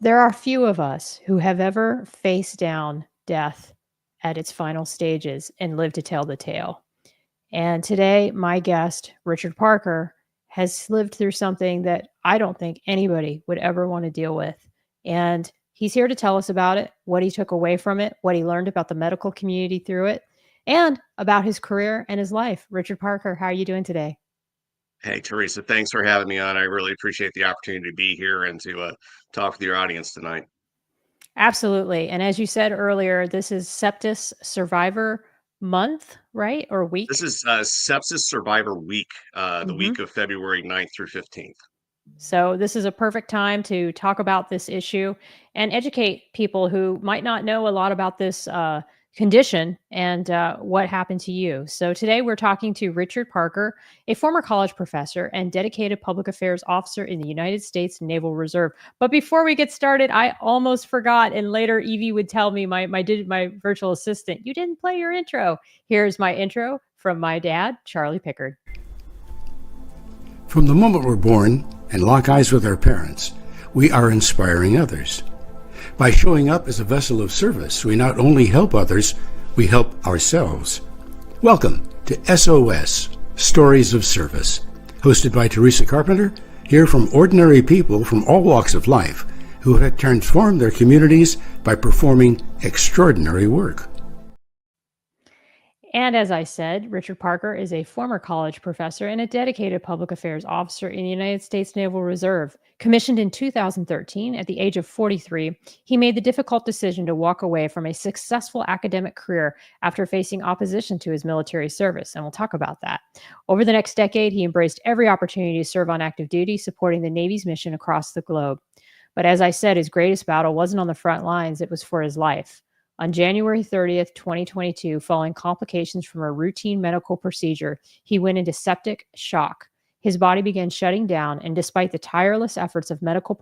There are few of us who have ever faced down death at its final stages and lived to tell the tale. And today, my guest, Richard Parker, has lived through something that I don't think anybody would ever want to deal with. And he's here to tell us about it, what he took away from it, what he learned about the medical community through it, and about his career and his life. Richard Parker, how are you doing today? Hey, Teresa, thanks for having me on. I really appreciate the opportunity to be here and to talk with your audience tonight. Absolutely. And as you said earlier, this is Septis Survivor Month, right? Or This week? is Sepsis Survivor Week, the hmm week of February 9th through 15th. So, this is a perfect time to talk about this issue and educate people who might not know a lot about this condition and what happened to you. So, today we're talking to Richard Parker, a former college professor and dedicated public affairs officer in the United States Naval Reserve. But before we get started, I almost forgot, and later Evie would tell me, my virtual assistant, you didn't play your intro. Here's my intro from my dad, Charlie Pickard. From the moment we're born and lock eyes with our parents, we are inspiring others. By showing up as a vessel of service, we not only help others, we help ourselves. Welcome to S.O.S. Stories of Service, hosted by Teresa Carpenter. Hear from ordinary people from all walks of life who have transformed their communities by performing extraordinary work. And as I said, Richard Parker is a former college professor and a dedicated public affairs officer in the United States Naval Reserve. Commissioned in 2013 at the age of 43, he made the difficult decision to walk away from a successful academic career after facing opposition to his military service, and we'll talk about that. Over the next decade, he embraced every opportunity to serve on active duty, supporting the Navy's mission across the globe. But as I said, his greatest battle wasn't on the front lines, it was for his life. On January 30th, 2022, following complications from a routine medical procedure, he went into septic shock. His body began shutting down, and despite the tireless efforts of medical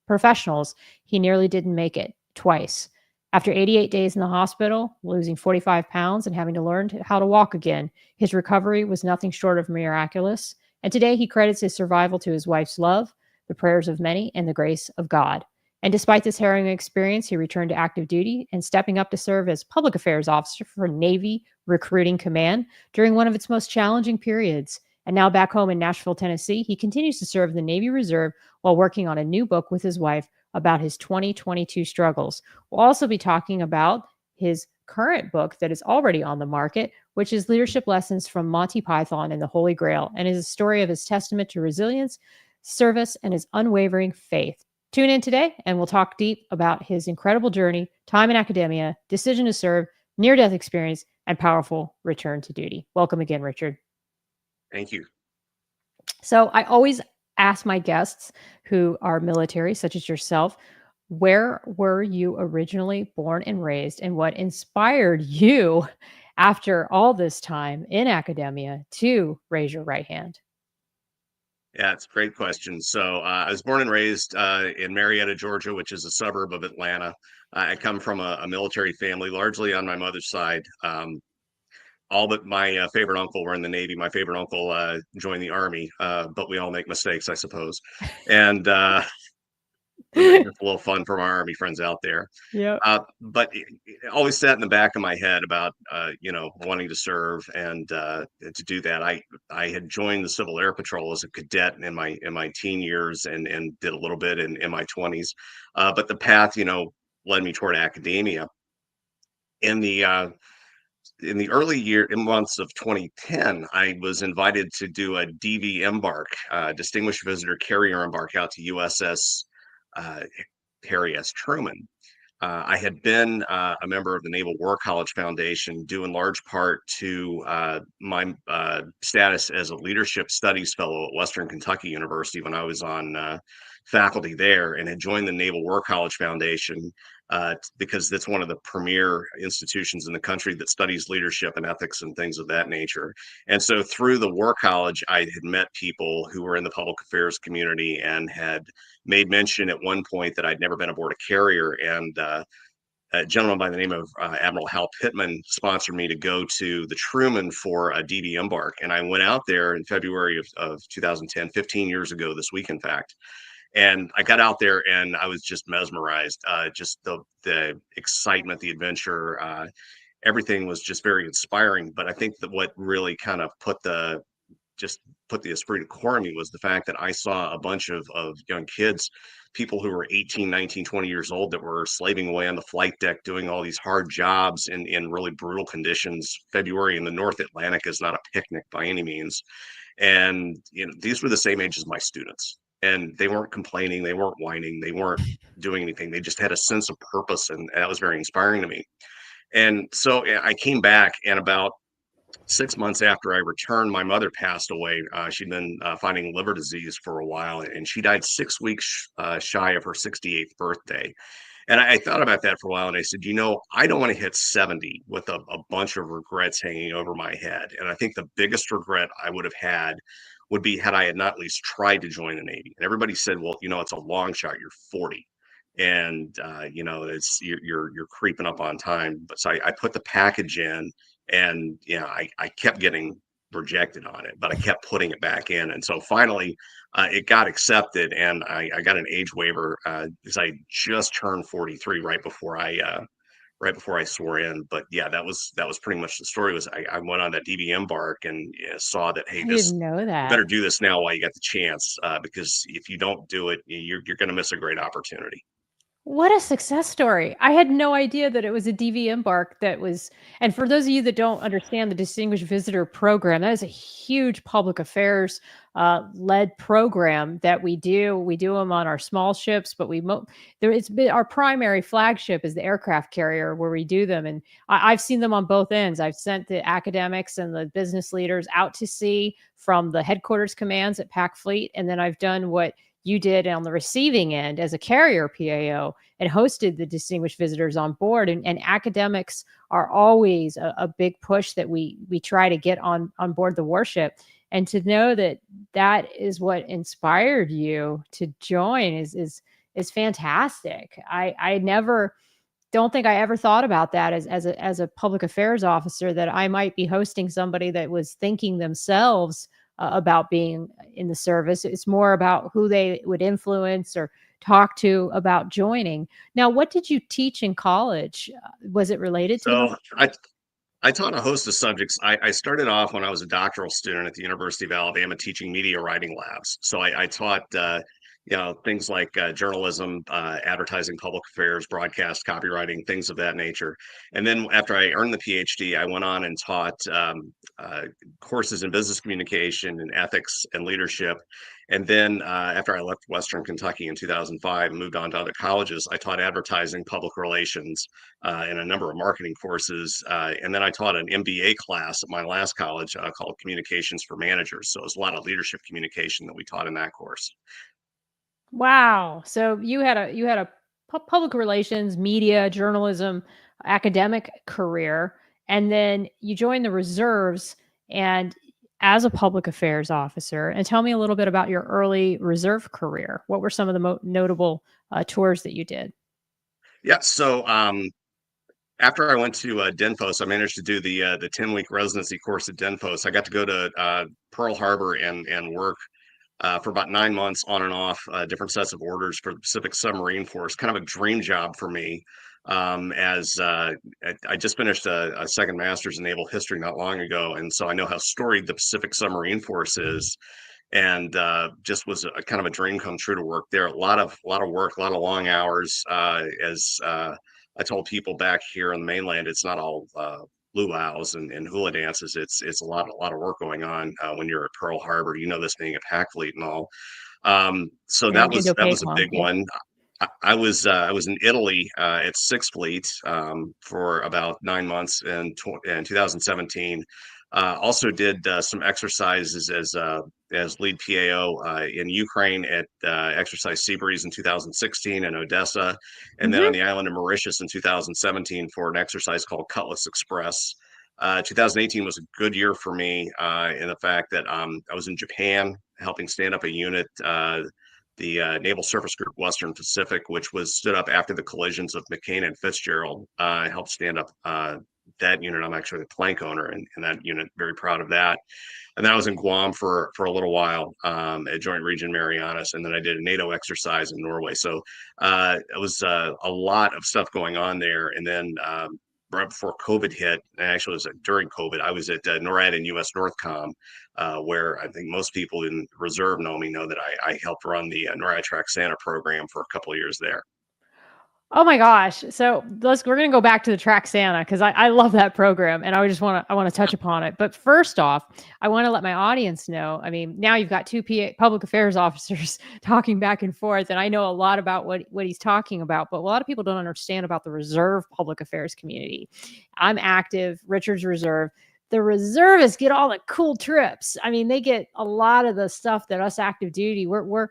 professionals, he nearly didn't make it twice. After 88 days in the hospital, losing 45 pounds and having to learn how to walk again, his recovery was nothing short of miraculous. And today he credits his survival to his wife's love, the prayers of many, and the grace of God. And despite this harrowing experience, he returned to active duty and stepping up to serve as public affairs officer for Navy Recruiting Command during one of its most challenging periods. And now back home in Nashville, Tennessee, he continues to serve the Navy Reserve while working on a new book with his wife about his 2022 struggles. We'll also be talking about his current book that is already on the market, which is Leadership Lessons from Monty Python and the Holy Grail, and is a story of his testament to resilience, service, and his unwavering faith. Tune in today and we'll talk deep about his incredible journey, time in academia, decision to serve, near death experience, and powerful return to duty. Welcome again, Richard. Thank you. So, I always ask my guests who are military, such as yourself, where were you originally born and raised, and what inspired you after all this time in academia to raise your right hand? Yeah, it's a great question. So I was born and raised in Marietta, Georgia, which is a suburb of Atlanta. I come from a military family, largely on my mother's side. All but my favorite uncle were in the Navy. My favorite uncle joined the Army, but we all make mistakes, I suppose. And Just a little fun from our Army friends out there. Yep. But it always sat in the back of my head about, wanting to serve and to do that. I had joined the Civil Air Patrol as a cadet in my teen years and did a little bit in my 20s. But the path, led me toward academia. In the early months of 2010, I was invited to do a DV embark, Distinguished Visitor Carrier embark out to USS uh, Harry S. Truman. I had been a member of the Naval War College Foundation, due in large part to my status as a leadership studies fellow at Western Kentucky University when I was on faculty there, and had joined the Naval War College Foundation because that's one of the premier institutions in the country that studies leadership and ethics and things of that nature. And so through the War College, I had met people who were in the public affairs community and had made mention at one point that I'd never been aboard a carrier. And a gentleman by the name of Admiral Hal Pittman sponsored me to go to the Truman for a DD embark. And I went out there in February of 2010, 15 years ago this week, in fact. And I got out there and I was just mesmerized. Just the excitement, the adventure, everything was just very inspiring. But I think that what really kind of just put the esprit de corps in me was the fact that I saw a bunch of young kids, people who were 18, 19, 20 years old that were slaving away on the flight deck, doing all these hard jobs in really brutal conditions. February in the North Atlantic is not a picnic by any means. And, these were the same age as my students. And they weren't complaining, they weren't whining, they weren't doing anything. They just had a sense of purpose, and that was very inspiring to me. And so I came back, and about 6 months after I returned, my mother passed away. She'd been fighting liver disease for a while, and she died 6 weeks shy of her 68th birthday. And I thought about that for a while, and I said, I don't want to hit 70 with a bunch of regrets hanging over my head. And I think the biggest regret I would have had would be had I had not at least tried to join the Navy. And everybody said, well, it's a long shot. You're 40. And it's you're creeping up on time. But so I put the package in, and I kept getting rejected on it, but I kept putting it back in. And so finally it got accepted, and I got an age waiver because I just turned 43 right before I swore in. But yeah, that was pretty much the story. Was I went on that DV embark and saw that, hey, I didn't know you that. better do this now while you got the chance, because if you don't do it, you're going to miss a great opportunity. What a success story. I had no idea that it was a DV embark that was, and for those of you that don't understand the Distinguished Visitor Program, that is a huge public affairs led program that we do. We do them on our small ships, but it's been our primary flagship is the aircraft carrier where we do them. And I've seen them on both ends. I've sent the academics and the business leaders out to sea from the headquarters commands at Pac Fleet. And then I've done what you did on the receiving end as a carrier PAO and hosted the distinguished visitors on board. And academics are always a big push that we try to get on board the warship. And to know that that is what inspired you to join is fantastic. I never don't think I ever thought about that as a public affairs officer, that I might be hosting somebody that was thinking themselves about being in the service. It's more about who they would influence or talk to about joining. Now, what did you teach in college? Was it related to So I taught a host of subjects. I started off when I was a doctoral student at the University of Alabama teaching media writing labs. So I taught things like journalism, advertising, public affairs, broadcast, copywriting, things of that nature. And then after I earned the PhD, I went on and taught courses in business communication and ethics and leadership. And then after I left Western Kentucky in 2005 and moved on to other colleges, I taught advertising, public relations, and a number of marketing courses. And then I taught an MBA class at my last college called Communications for Managers. So it was a lot of leadership communication that we taught in that course. Wow. So you had a public relations, media, journalism, academic career, and then you joined the reserves and as a public affairs officer. And tell me a little bit about your early reserve career. What were some of the notable tours that you did? Yeah. So after I went to Denfos, I managed to do the 10-week residency course at Denfos. I got to go to Pearl Harbor and work for about 9 months on and off, different sets of orders for the Pacific Submarine Force. Kind of a dream job for me, as I just finished a second master's in naval history not long ago, and so I know how storied the Pacific Submarine Force is, and just was a kind of a dream come true to work there. A lot of work, a lot of long hours. As I told people back here on the mainland, it's not all luau's and hula dances. It's a lot of work going on when you're at Pearl Harbor. This being a Pac Fleet and all. So And that was a big yeah. one. I was in Italy at Sixth Fleet for about 9 months in 2017. Also did some exercises as lead PAO in Ukraine at Exercise Seabreeze in 2016 in Odessa, and then on the island of Mauritius in 2017 for an exercise called Cutlass Express. 2018 was a good year for me in the fact that I was in Japan helping stand up a unit, the Naval Surface Group Western Pacific, which was stood up after the collisions of McCain and Fitzgerald. Helped stand up that unit. I'm actually the plank owner in that unit. Very proud of that. And then I was in Guam for a little while, at Joint Region Marianas, and then I did a NATO exercise in Norway. So it was a lot of stuff going on there. And then right before COVID hit, and actually it was during COVID, I was at NORAD and U.S. Northcom, where I think most people in reserve know that I helped run the NORAD Track Santa program for a couple of years there. Oh my gosh. So we're going to go back to the Track Santa because I love that program and I want to touch upon it. But first off, I want to let my audience know, I mean, now you've got two public affairs officers talking back and forth, and I know a lot about what he's talking about, but a lot of people don't understand about the reserve public affairs community. I'm active, Richard's reserve. The reservists get all the cool trips. I mean, they get a lot of the stuff that us active duty, we're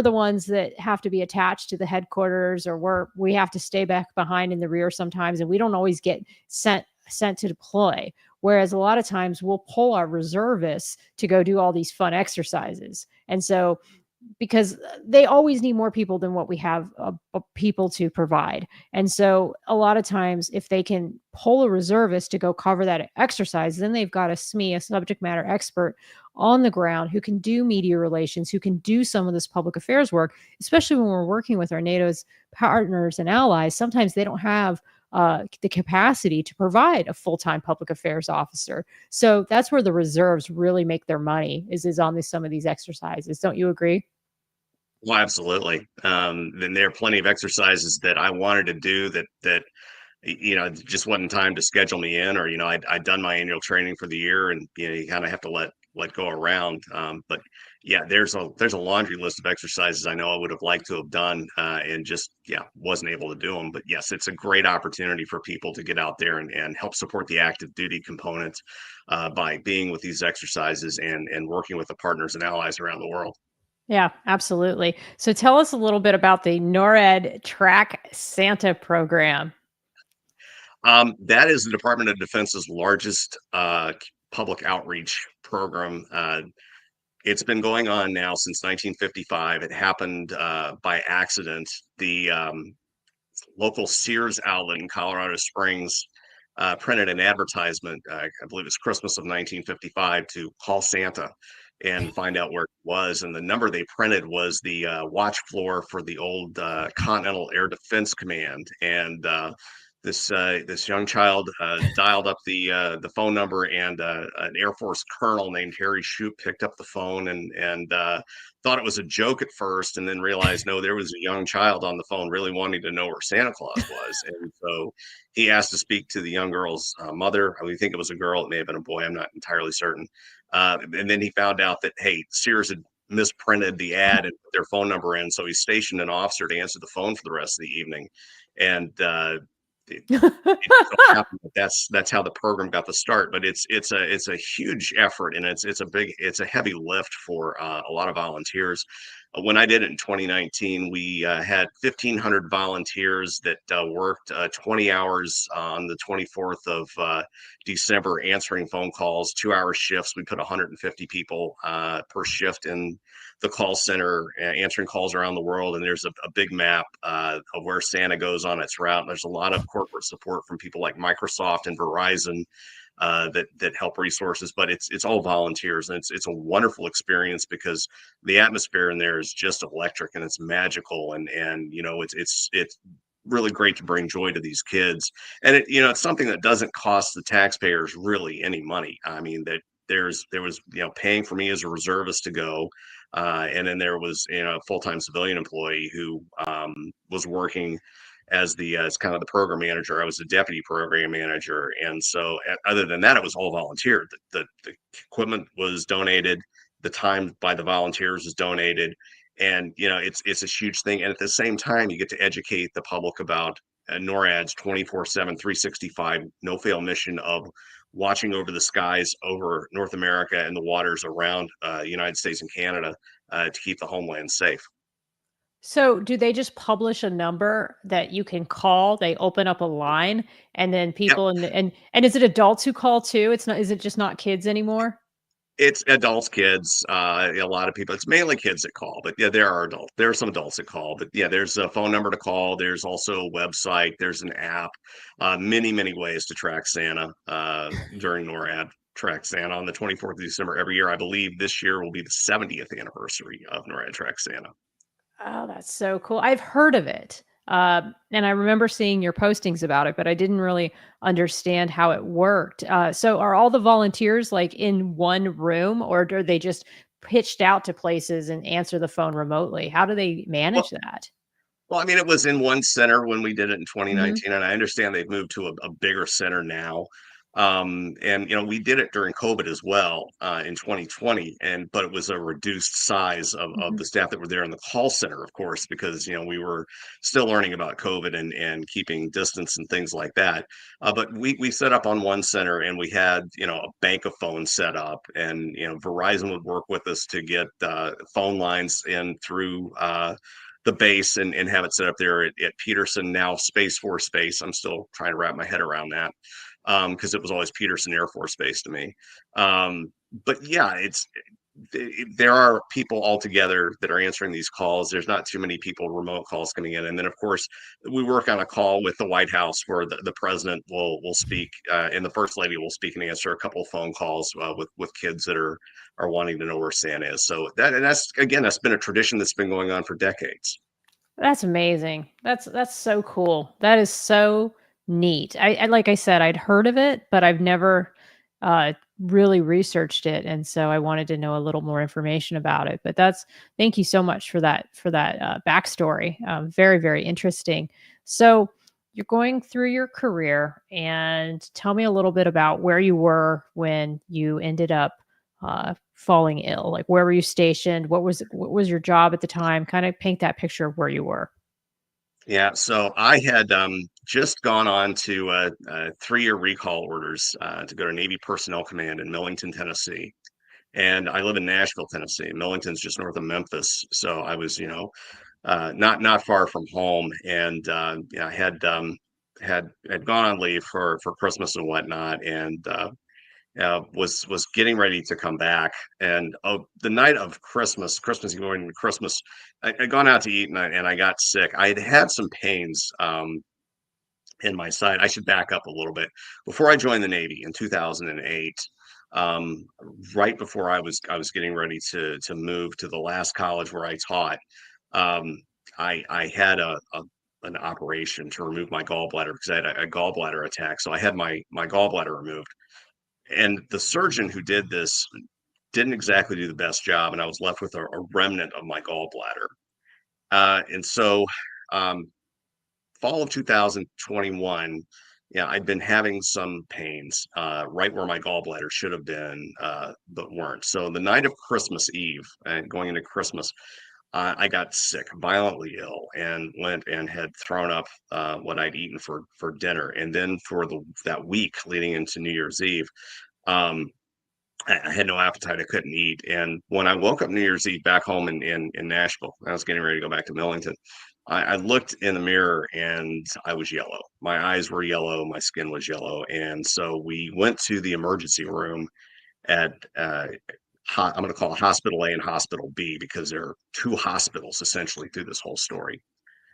the ones that have to be attached to the headquarters, or we have to stay back behind in the rear sometimes, and we don't always get sent to deploy. Whereas a lot of times we'll pull our reservists to go do all these fun exercises. And so because they always need more people than what we have people to provide. And so a lot of times if they can pull a reservist to go cover that exercise, then they've got a SME, a subject matter expert on the ground who can do media relations, who can do some of this public affairs work, especially when we're working with our NATO's partners and allies. Sometimes they don't have the capacity to provide a full-time public affairs officer. So that's where the reserves really make their money is on some of these exercises. Don't you agree? Well, absolutely. Then there are plenty of exercises that I wanted to do that just wasn't time to schedule me in, or I'd done my annual training for the year, and you kind of have to let go around. But yeah, there's a laundry list of exercises I know I would have liked to have done, and just wasn't able to do them. But yes, it's a great opportunity for people to get out there and help support the active duty component by being with these exercises and working with the partners and allies around the world. Yeah, absolutely. So tell us a little bit about the NORAD Track Santa program. That is the Department of Defense's largest public outreach program. It's been going on now since 1955. It happened by accident. The local Sears outlet in Colorado Springs printed an advertisement, I believe it's Christmas of 1955, to call Santa and find out where it was. And the number they printed was the watch floor for the old Continental Air Defense Command. And this young child dialed up the phone number, and an Air Force colonel named Harry Shoup picked up the phone and thought it was a joke at first, and then realized no, there was a young child on the phone really wanting to know where Santa Claus was. And so he asked to speak to the young girl's mother. We think it was a girl. It may have been a boy. I'm not entirely certain. And then he found out that, hey, Sears had misprinted the ad and put their phone number in. So he stationed an officer to answer the phone for the rest of the evening. And it so happened that's how the program got the start. But it's a huge effort, and it's a heavy lift for a lot of volunteers. When I did it in 2019, we had 1,500 volunteers that worked 20 hours on the 24th of December, answering phone calls, 2-hour shifts. We put 150 people per shift in the call center, answering calls around the world. And there's a big map of where Santa goes on its route. And there's a lot of corporate support from people like Microsoft and Verizon that help resources, but it's all volunteers, and it's a wonderful experience because the atmosphere in there is just electric and it's magical, and it's really great to bring joy to these kids. And it's something that doesn't cost the taxpayers really any money. I mean, that there was paying for me as a reservist to go, and then there was a full-time civilian employee who was working as kind of the program manager. I was the deputy program manager. And so other than that, it was all volunteer. The equipment was donated. The time by the volunteers was donated. And, it's a huge thing. And at the same time, you get to educate the public about NORAD's 24/7, 365 no-fail mission of watching over the skies over North America and the waters around the United States and Canada to keep the homeland safe. So do they just publish a number that you can call? They open up a line, and then Yep. people and is it adults who call too? Is it just not kids anymore? It's adults, kids, a lot of people. It's mainly kids that call, but yeah, there are some adults that call, but yeah, there's a phone number to call. There's also a website. There's an app. Many ways to track Santa during NORAD. Track Santa on the 24th of December every year. I believe this year will be the 70th anniversary of NORAD Track Santa. Oh, that's so cool. I've heard of it. And I remember seeing your postings about it, but I didn't really understand how it worked. So are all the volunteers like in one room, or are they just pitched out to places and answer the phone remotely? How do they manage Well, that? Well, I mean, it was in one center when we did it in Mhm. 2019, and I understand they've moved to a bigger center now. And we did it during COVID as well in 2020, but it was a reduced size of Mhm. the staff that were there in the call center, of course, because we were still learning about COVID and keeping distance and things like that. But we set up on one center, and we had a bank of phones set up, and Verizon would work with us to get phone lines in through. The base and have it set up there at Peterson, now Space Force Base. I'm still trying to wrap my head around that because it was always Peterson Air Force Base to me. But yeah, there are people all together that are answering these calls. There's not too many people remote calls coming in, and then of course we work on a call with the White House where the president will speak and the first lady will speak and answer a couple of phone calls with kids that are wanting to know where Santa is. So that's been a tradition that's been going on for decades. That's amazing. That's so cool. That is so neat. I like I said, I'd heard of it, but I've never really researched it, and so I wanted to know a little more information about it. But that's thank you so much for that backstory. Very interesting. So you're going through your career, and tell me a little bit about where you were when you ended up falling ill. Like, where were you stationed? What was your job at the time? Kind of paint that picture of where you were. Yeah, so I had just gone on to 3-year recall orders to go to Navy Personnel Command in Millington, Tennessee. And I live in Nashville, Tennessee. Millington's just north of Memphis, so I was, not far from home. And I had gone on leave for Christmas and whatnot, and was getting ready to come back. And the night of Christmas Eve morning, Christmas, I'd gone out to eat and I got sick. I had had some pains in my side. I should back up a little bit. Before I joined the Navy in 2008, um, right before I was getting ready to move to the last college where I taught, um, I had an operation to remove my gallbladder because I had a gallbladder attack. So I had my gallbladder removed, and the surgeon who did this didn't exactly do the best job, and I was left with a remnant of my gallbladder. And so, um, fall of 2021, yeah, I'd been having some pains right where my gallbladder should have been, but weren't. So the night of Christmas Eve and going into Christmas, I got sick, violently ill, and went and had thrown up what I'd eaten for dinner. And then for that week leading into New Year's Eve, um, I had no appetite. I couldn't eat. And when I woke up New Year's Eve back home in Nashville, I was getting ready to go back to Millington. I looked in the mirror and I was yellow. My eyes were yellow. My skin was yellow. And so we went to the emergency room at, I'm going to call it Hospital A and Hospital B because there are two hospitals essentially through this whole story.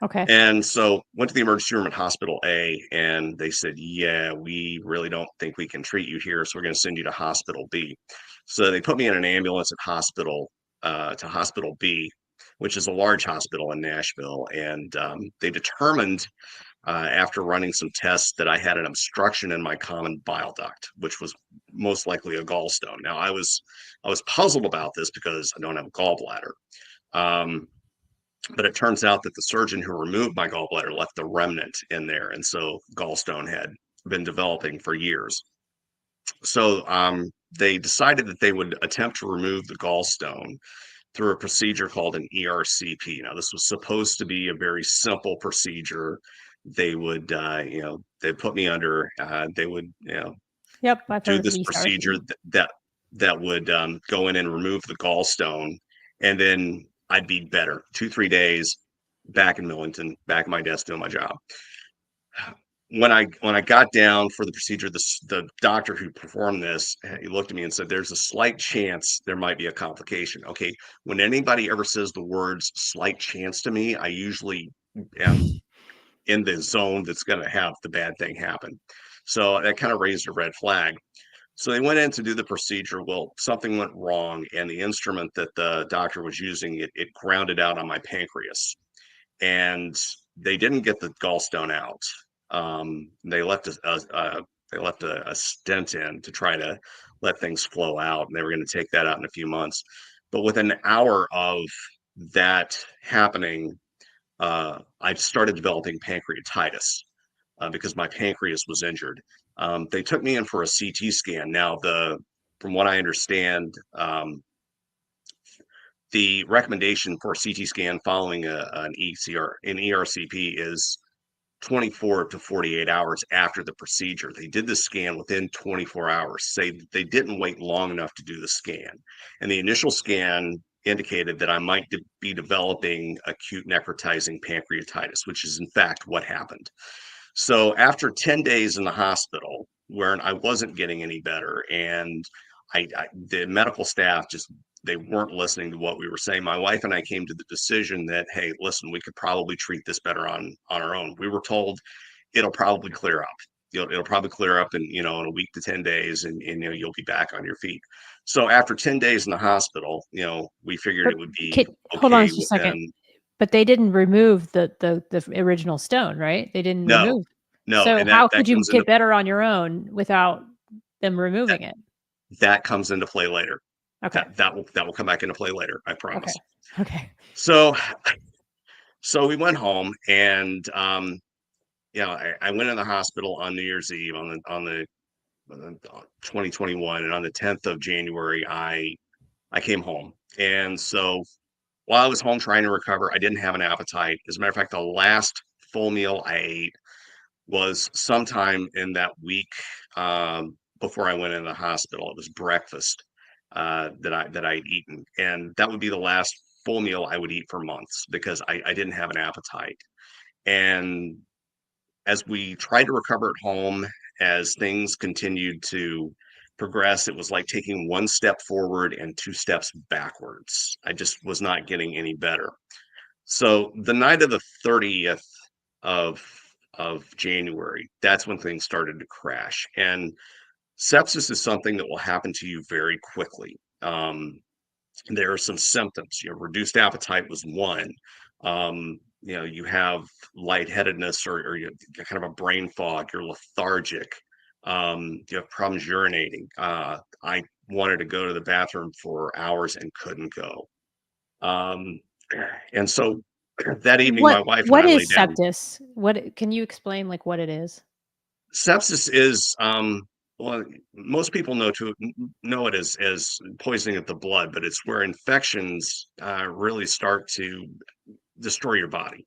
Okay. And so went to the emergency room at Hospital A, and they said, "Yeah, we really don't think we can treat you here, so we're going to send you to Hospital B." So they put me in an ambulance at to Hospital B, which is a large hospital in Nashville, and they determined after running some tests that I had an obstruction in my common bile duct, which was most likely a gallstone. Now I was puzzled about this because I don't have a gallbladder. Um, but it turns out that the surgeon who removed my gallbladder left the remnant in there. And so gallstone had been developing for years. So they decided that they would attempt to remove the gallstone through a procedure called an ERCP. Now, this was supposed to be a very simple procedure. They would, they put me under, they would, Yep, I've do heard of this ESRC. procedure that would go in and remove the gallstone, and then I'd be better. 2-3 days back in Millington, back at my desk doing my job. when I got down for the procedure, the doctor who performed this, he looked at me and said, "There's a slight chance there might be a complication." Okay, when anybody ever says the words "slight chance" to me, I usually am in the zone that's going to have the bad thing happen. So that kind of raised a red flag. So they went in to do the procedure. Well, something went wrong, and the instrument that the doctor was using, it grounded out on my pancreas, and they didn't get the gallstone out. They left a stent in to try to let things flow out, and they were going to take that out in a few months. But within an hour of that happening, I started developing pancreatitis because my pancreas was injured. They took me in for a CT scan. Now, from what I understand, the recommendation for a CT scan following an ERCP is 24 to 48 hours after the procedure. They did the scan within 24 hours. Say they didn't wait long enough to do the scan. And the initial scan indicated that I might be developing acute necrotizing pancreatitis, which is in fact what happened. So after 10 days in the hospital, where I wasn't getting any better, and the medical staff just they weren't listening to what we were saying. My wife and I came to the decision that, hey, listen, we could probably treat this better on our own. We were told it'll probably clear up. It'll probably clear up in a week to 10 days, and you'll be back on your feet. So after 10 days in the hospital, we figured But it would be hold on okay just a second. within. But they didn't remove the original stone, right? They didn't No, remove. no, So and how that could you comes into get better on your own without them that removing it? that comes into play later. Okay. That will come back into play later, I promise. Okay. Okay. So we went home, and I went in the hospital on New Year's Eve on the 2021, and on the 10th of January, I came home. And so while I was home trying to recover, I didn't have an appetite. As a matter of fact, the last full meal I ate was sometime in that week before I went in the hospital. It was breakfast that I'd eaten, and that would be the last full meal I would eat for months because I didn't have an appetite. And as we tried to recover at home, as things continued to progress, it was like taking one step forward and two steps backwards. I just was not getting any better. So the night of the 30th of January, that's when things started to crash. And sepsis is something that will happen to you very quickly. There are some symptoms. Reduced appetite was one. You have lightheadedness, or you have kind of a brain fog. You're lethargic. You have problems urinating. I wanted to go to the bathroom for hours and couldn't go. And so that evening, my wife and What I is lay down. sepsis? What can you explain what it is? Sepsis is well, most people know it as poisoning of the blood, but it's where infections really start to destroy your body.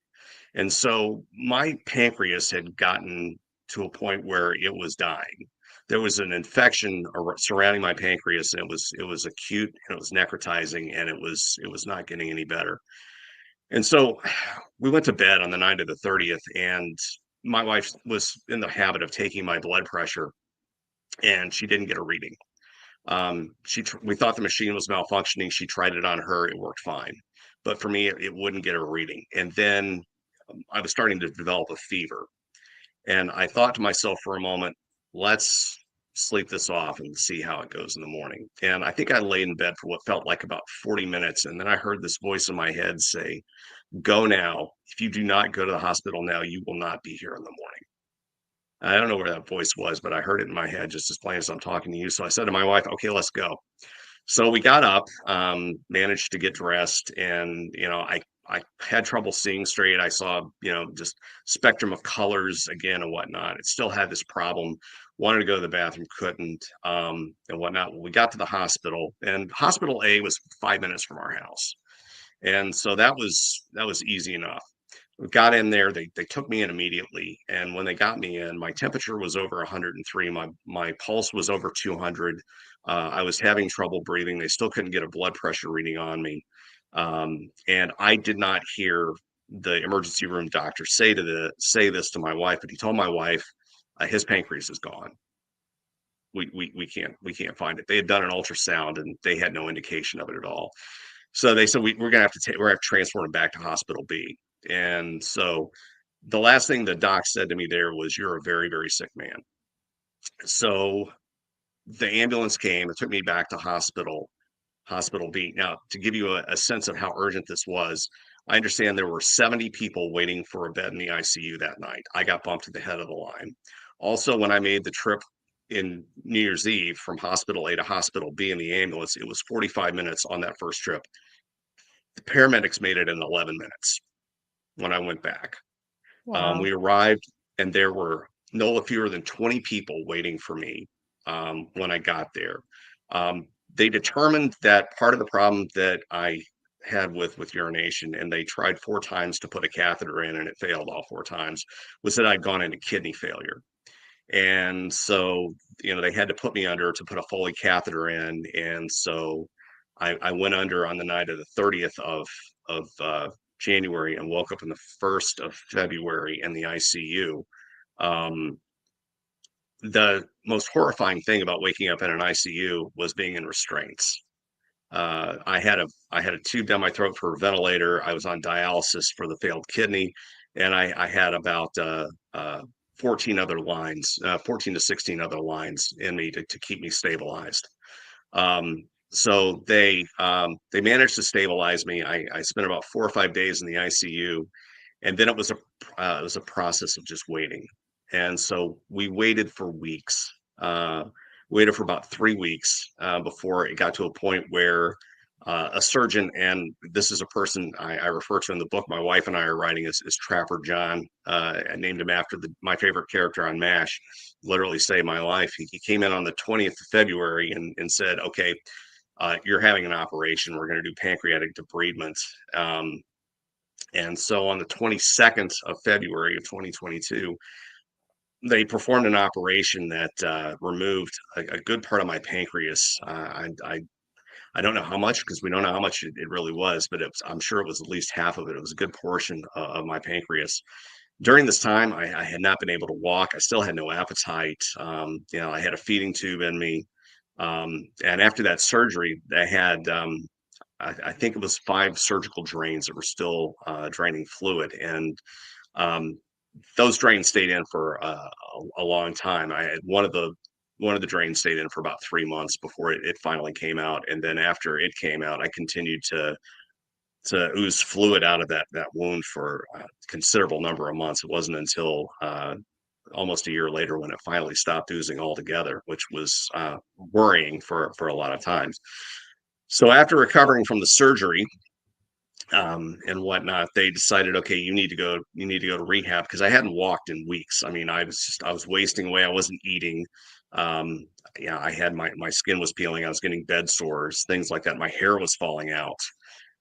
And so my pancreas had gotten to a point where it was dying. There was an infection surrounding my pancreas, and it was acute, and it was necrotizing, and it was not getting any better. And so we went to bed on the night of the 30th, and my wife was in the habit of taking my blood pressure, and she didn't get a reading. We thought the machine was malfunctioning. She tried it on her; it worked fine, but for me, it wouldn't get a reading. And then I was starting to develop a fever, and I thought to myself for a moment, let's sleep this off and see how it goes in the morning. And I think I laid in bed for what felt like about 40 minutes, and then I heard this voice in my head say, "Go now. If you do not go to the hospital now, you will not be here in the morning." I don't know where that voice was, but I heard it in my head just as plain as I'm talking to you. So I said to my wife, "Okay, let's go." So we got up, managed to get dressed, and I had trouble seeing straight. I saw just spectrum of colors again and whatnot. It still had this problem. Wanted to go to the bathroom, couldn't, and whatnot. We got to the hospital, and Hospital A was 5 minutes from our house, and so that was easy enough. We got in there. They took me in immediately, and when they got me in, my temperature was over 103. My pulse was over 200. I was having trouble breathing. They still couldn't get a blood pressure reading on me, and I did not hear the emergency room doctor say this to my wife, but he told my wife his pancreas is gone. We can't find it. They had done an ultrasound and they had no indication of it at all. So they said we're gonna have to transport him back to hospital B. And so the last thing the doc said to me there was, "You're a very, very sick man." So the ambulance came and took me back to hospital B. Now, to give you a sense of how urgent this was, I understand there were 70 people waiting for a bed in the ICU that night. I got bumped to the head of the line. Also, when I made the trip in New Year's Eve from hospital A to hospital B in the ambulance, it was 45 minutes on that first trip. The paramedics made it in 11 minutes when I went back. Wow. We arrived and there were no fewer than 20 people waiting for me when I got there. They determined that part of the problem that I had with urination, and they tried 4 times to put a catheter in and it failed all 4 times, was that I'd gone into kidney failure. And so, they had to put me under to put a Foley catheter in. And so I went under on the night of the 30th of January and woke up on the 1st of February in the ICU. The most horrifying thing about waking up in an ICU was being in restraints. I had a tube down my throat for a ventilator. I was on dialysis for the failed kidney, and I had about 14 other lines, 14 to 16 other lines in me to keep me stabilized. So they managed to stabilize me. I spent about 4 or 5 days in the ICU, and then it was a process of just waiting. And so we waited for weeks. Waited for about 3 weeks before it got to a point where a surgeon, and this is a person I refer to in the book my wife and I are writing, is Trapper John. I named him after my favorite character on MASH, literally saved my life. He came in on the 20th of February and said, "Okay, you're having an operation. We're going to do pancreatic debridement." And so on the 22nd of February of 2022, they performed an operation that removed a good part of my pancreas. I don't know how much, because we don't know how much it really was, but I'm sure it was at least half of it. It was a good portion of my pancreas. During this time, I had not been able to walk. I still had no appetite. I had a feeding tube in me. And after that surgery, I had, I think it was 5 surgical drains that were still draining fluid. And those drains stayed in for a long time. I had one of the drains stayed in for about 3 months before it finally came out. And then after it came out, I continued to ooze fluid out of that wound for a considerable number of months. It wasn't until almost a year later when it finally stopped oozing altogether, which was worrying for a lot of times. So after recovering from the surgery and whatnot, they decided, okay, you need to go to rehab, because I hadn't walked in weeks. I mean, I was wasting away. I wasn't eating. I had my skin was peeling. I was getting bed sores, things like that. My hair was falling out.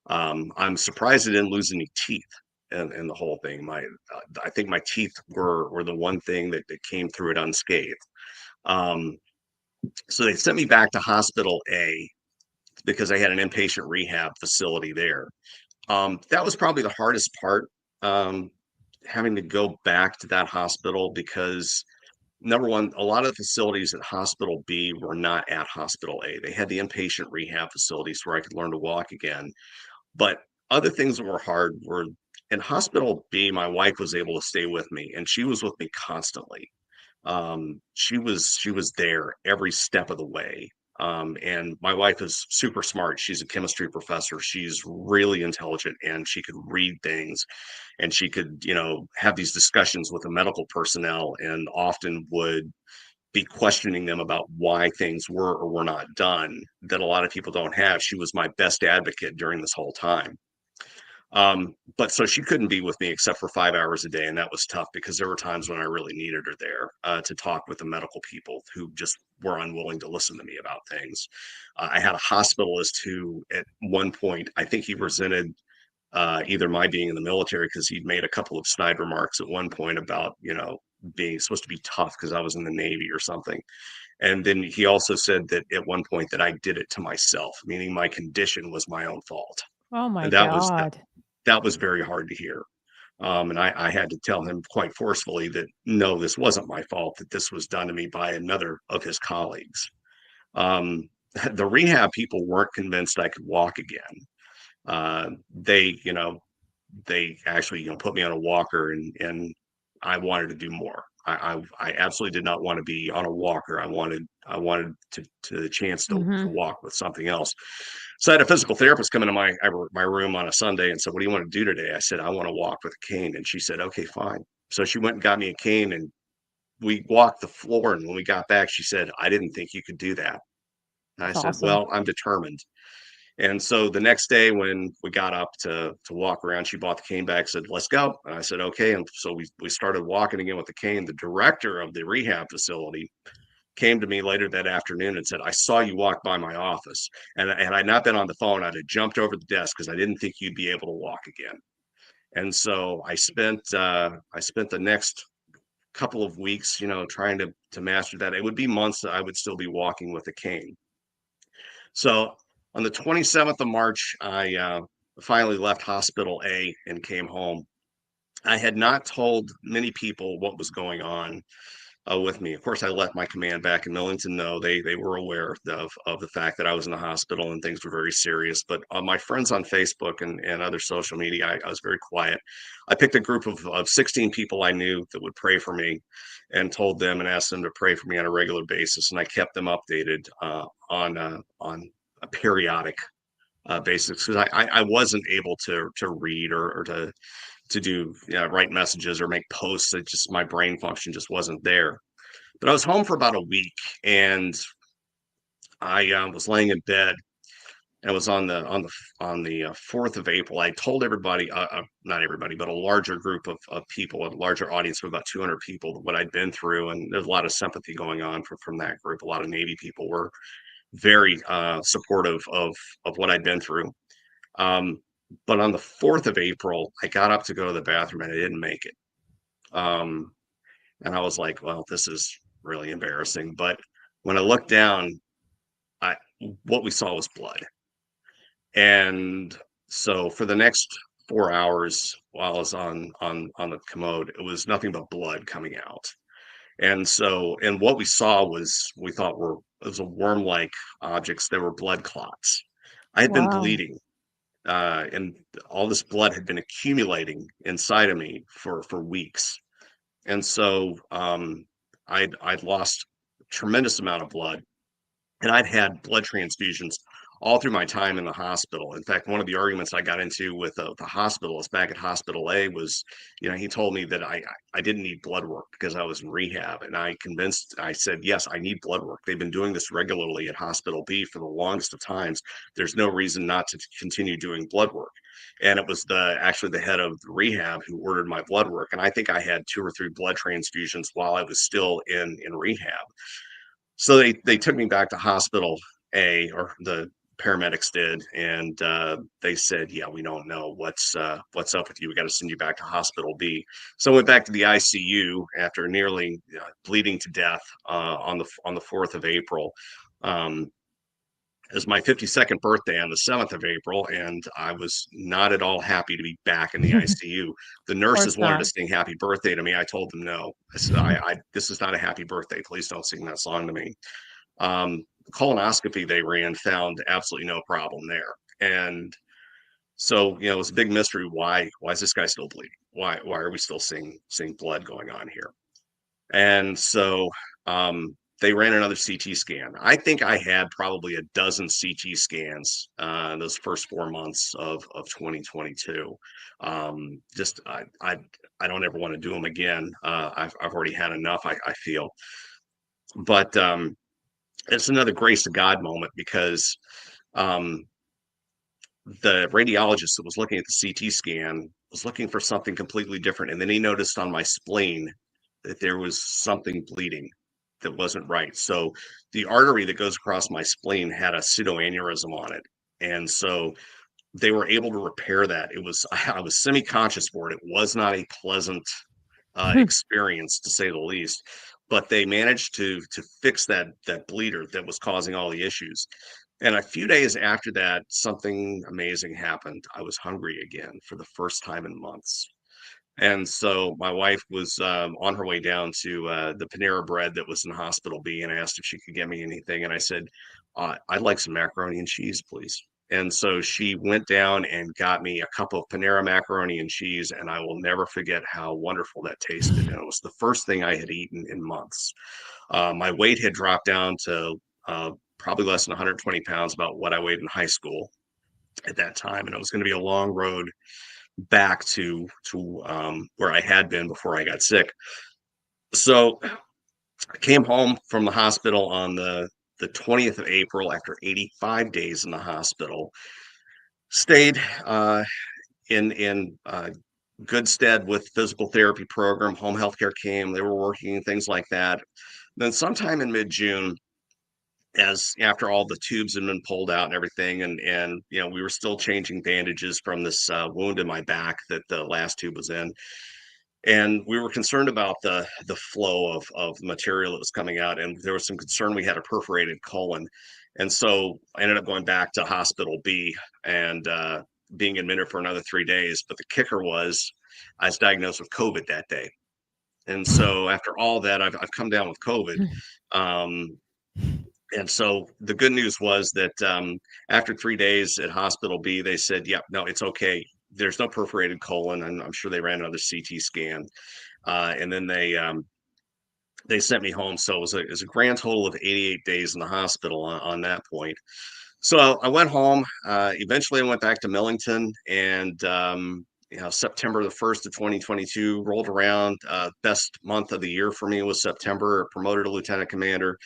I'm surprised I didn't lose any teeth in the whole thing. I think my teeth were the one thing that came through it unscathed. So they sent me back to hospital A because I had an inpatient rehab facility there. That was probably the hardest part, having to go back to that hospital, because number one, a lot of the facilities at hospital B were not at hospital A. They had the inpatient rehab facilities where I could learn to walk again. But other things that were hard were in hospital B, my wife was able to stay with me, and she was with me constantly. She was there every step of the way. And my wife is super smart. She's a chemistry professor. She's really intelligent, and she could read things, and she could, have these discussions with the medical personnel, and often would be questioning them about why things were or were not done that a lot of people don't have. She was my best advocate during this whole time. But so she couldn't be with me except for 5 hours a day. And that was tough, because there were times when I really needed her there to talk with the medical people who just were unwilling to listen to me about things. I had a hospitalist who at one point, I think he resented either my being in the military, because he'd made a couple of snide remarks at one point about, being supposed to be tough because I was in the Navy or something. And then he also said that at one point that I did it to myself, meaning my condition was my own fault. Oh my And God. that was very hard to hear. And I had to tell him quite forcefully that no, this wasn't my fault, that this was done to me by another of his colleagues. Um, the rehab people weren't convinced I could walk again. They, they actually, put me on a walker, and I wanted to do more. I absolutely did not want to be on a walker. I wanted to the chance to Hmm. walk with something else. So I had a physical therapist come into my room on a Sunday and said, "What do you want to do today?" I said, "I want to walk with a cane." And she said, "Okay, fine." So she went and got me a cane, and we walked the floor. And when we got back, she said, "I didn't think you could do that." And I That's said, awesome. "Well, I'm determined." And so the next day when we got up to walk around, she bought the cane back, said, "Let's go." And I said, "Okay." And so we started walking again with the cane. The director of the rehab facility came to me later that afternoon and said, "I saw you walk by my office." And I'd not been on the phone. I'd have jumped over the desk because I didn't think you'd be able to walk again. And so I spent the next couple of weeks, trying to master that. It would be months that I would still be walking with a cane. So on the 27th of March, I finally left Hospital A and came home. I had not told many people what was going on with me. Of course, I let my command back in Millington know. They were aware of the fact that I was in the hospital and things were very serious. But my friends on Facebook and other social media, I was very quiet. I picked a group of 16 people I knew that would pray for me, and told them and asked them to pray for me on a regular basis. And I kept them updated on a periodic basis, because I wasn't able to read, or to do, write messages or make posts. It just, my brain function just wasn't there. But I was home for about a week, and I was laying in bed. And it was on the 4th of April. I told everybody, not everybody, but a larger group of people, a larger audience of about 200 people, what I'd been through, and there's a lot of sympathy going on from that group. A lot of Navy people were very supportive of what I'd been through. Um, but on the 4th of April, I got up to go to the bathroom and I didn't make it. Um, and I was like, well, this is really embarrassing. But when I looked down, I what we saw was blood. And so for the next 4 hours while I was on the commode, it was nothing but blood coming out. And what we saw was, we thought were it was a worm-like objects. There were blood clots. I had been Wow. bleeding, and all this blood had been accumulating inside of me for weeks. And so I'd lost a tremendous amount of blood, and I'd had blood transfusions all through my time in the hospital. In fact, one of the arguments I got into with the hospitalist back at Hospital A was, he told me that I didn't need blood work because I was in rehab, and I said, yes, I need blood work. They've been doing this regularly at Hospital B for the longest of times. There's no reason not to continue doing blood work. And it was actually the head of the rehab who ordered my blood work, and I think I had 2 or 3 blood transfusions while I was still in rehab. So they took me back to Hospital A, or the paramedics did, and they said, "Yeah, we don't know what's up with you. We got to send you back to Hospital B." So I went back to the ICU after nearly bleeding to death on the 4th of April. Um, it was my 52nd birthday on the 7th of April, and I was not at all happy to be back in the Of ICU. The course nurses wanted to not. sing happy birthday to me. I told them no. I said, this is not a happy birthday. Please don't sing that song to me. The colonoscopy they ran found absolutely no problem there. And so, it was a big mystery. Why is this guy still bleeding? Why are we still seeing blood going on here? And so they ran another CT scan. I think I had probably a dozen CT scans those first 4 months of 2022. Just I don't ever want to do them again. I've already had enough, I feel. But it's another grace of God moment, because um, the radiologist that was looking at the CT scan was looking for something completely different. And then he noticed on my spleen that there was something bleeding that wasn't right. So the artery that goes across my spleen had a pseudoaneurysm on it. And so they were able to repair that. I was semi-conscious for it. It was not a pleasant experience, to say the least. But they managed to fix that bleeder that was causing all the issues. And a few days after that, something amazing happened. I was hungry again for the first time in months. And so my wife was on her way down to the Panera Bread that was in Hospital B, and asked if she could get me anything. And I said, I'd like some macaroni and cheese, please. And so she went down and got me a cup of Panera macaroni and cheese, and I will never forget how wonderful that tasted. And it was the first thing I had eaten in months. My weight had dropped down to probably less than 120 pounds, about what I weighed in high school at that time. And it was going to be a long road back to where I had been before I got sick. So I came home from the hospital on the 20th of April after 85 days in the hospital. Stayed in good stead with physical therapy program. Home health care came. They were working, things like that. Then sometime in mid-June, as after all the tubes had been pulled out and everything, and we were still changing bandages from this wound in my back that the last tube was in, and we were concerned about the flow of material that was coming out, and there was some concern we had a perforated colon. And so I ended up going back to Hospital B and being admitted for another 3 days. But the kicker was I was diagnosed with COVID that day. And so after all that, I've come down with COVID. And so the good news was that after 3 days at Hospital B, they said, yep, no, it's okay. There's no perforated colon. And I'm sure they ran another CT scan. And then they sent me home. So it was a grand total of 88 days in the hospital on that point. So I went home. Eventually, I went back to Millington, and September the 1st of 2022 rolled around. Best month of the year for me was September. Promoted to lieutenant commander.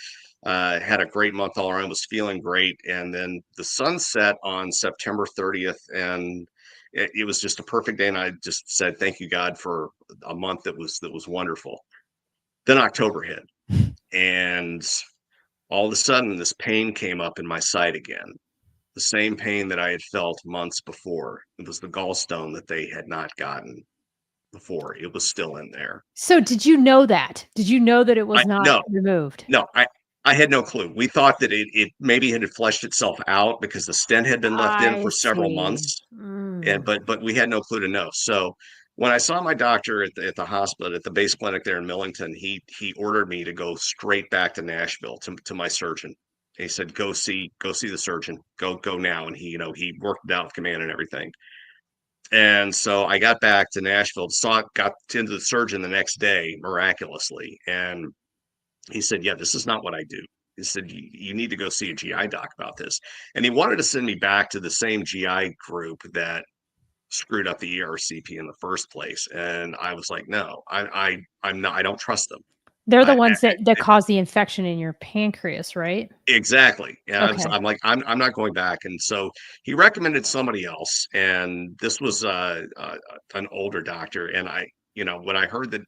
Had a great month all around. Was feeling great, and then the sun set on September 30th, and it was just a perfect day. And I just said, "Thank you, God, for a month that was wonderful." Then October hit, and all of a sudden, this pain came up in my side again. The same pain that I had felt months before. It was the gallstone that they had not gotten before. It was still in there. So did you know that? Did you know that it was not removed? No, I had no clue. We thought that it maybe had fleshed itself out because the stent had been left in for several months. But we had no clue to know. So when I saw my doctor at the hospital, at the base clinic there in Millington, he ordered me to go straight back to Nashville to my surgeon. He said, go see the surgeon, go now. And he worked it out with command and everything. And so I got back to Nashville, got into the surgeon the next day, miraculously. And he said, yeah, this is not what I do. He said, you need to go see a GI doc about this. And he wanted to send me back to the same GI group that screwed up the ERCP in the first place. And I was like, no, I'm not, I don't trust them. They're the ones that cause the infection in your pancreas, right? Exactly. Yeah. Okay. I'm like, I'm not going back. And so he recommended somebody else. And this was an older doctor. And when I heard that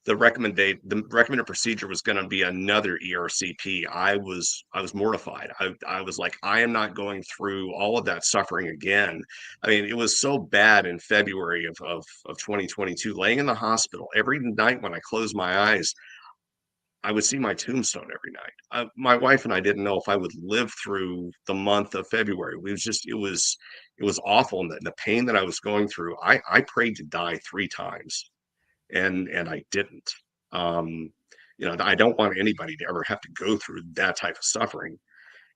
the recommended procedure was going to be another ERCP, I was mortified. I was like, I am not going through all of that suffering again. I mean, it was so bad in February of 2022, laying in the hospital every night when I closed my eyes. I would see my tombstone every night. My wife and I didn't know if I would live through the month of February. It was awful. And the pain that I was going through, I prayed to die 3 times. And I didn't. I don't want anybody to ever have to go through that type of suffering.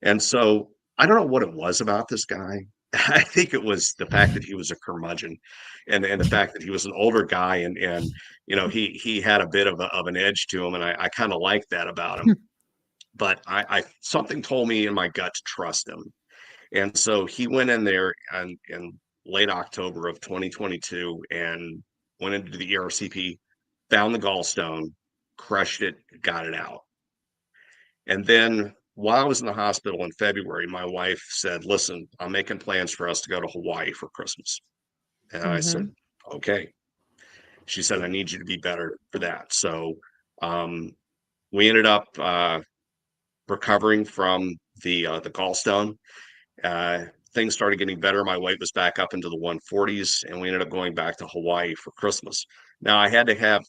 And so I don't know what it was about this guy. I think it was the fact that he was a curmudgeon, and the fact that he was an older guy, and he had a bit of an edge to him, and I kind of liked that about him. But I something told me in my gut to trust him, and so he went in there in late October of 2022 and went into the ERCP, found the gallstone, crushed it, got it out. And then while I was in the hospital in February, my wife said, listen, I'm making plans for us to go to Hawaii for Christmas. And I said, okay. She said, I need you to be better for that. So we ended up recovering from the gallstone. Things started getting better. My weight was back up into the 140s, and we ended up going back to Hawaii for Christmas. Now I had to have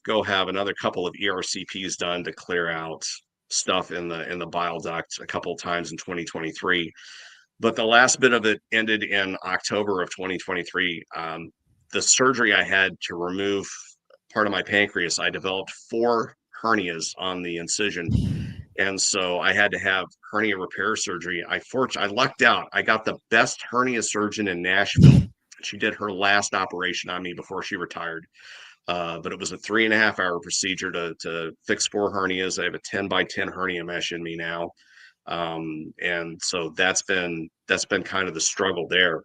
another couple of ERCPs done to clear out stuff in the bile duct a couple of times in 2023. But the last bit of it ended in October of 2023. The surgery I had to remove part of my pancreas, I developed 4 hernias on the incision. And so I had to have hernia repair surgery. I lucked out. I got the best hernia surgeon in Nashville. She did her last operation on me before she retired. But it was a 3.5-hour procedure to fix 4 hernias. I have a 10 by 10 hernia mesh in me now. And so that's been kind of the struggle there,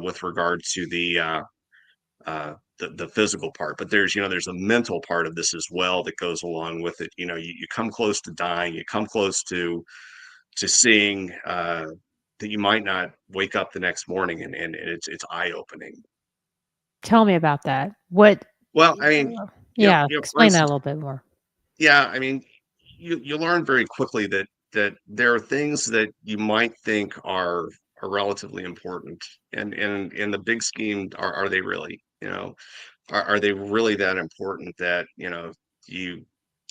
with regard to the physical part. But there's a mental part of this as well that goes along with it. You come close to dying, you come close to seeing that you might not wake up the next morning, and it's eye-opening. Tell me about that. What? Well, I mean, Yeah, for explain that a instance, little bit more. yeah, I mean, you learn very quickly that there are things that you might think are relatively important, and in the big scheme, are they really? Are they really that important that you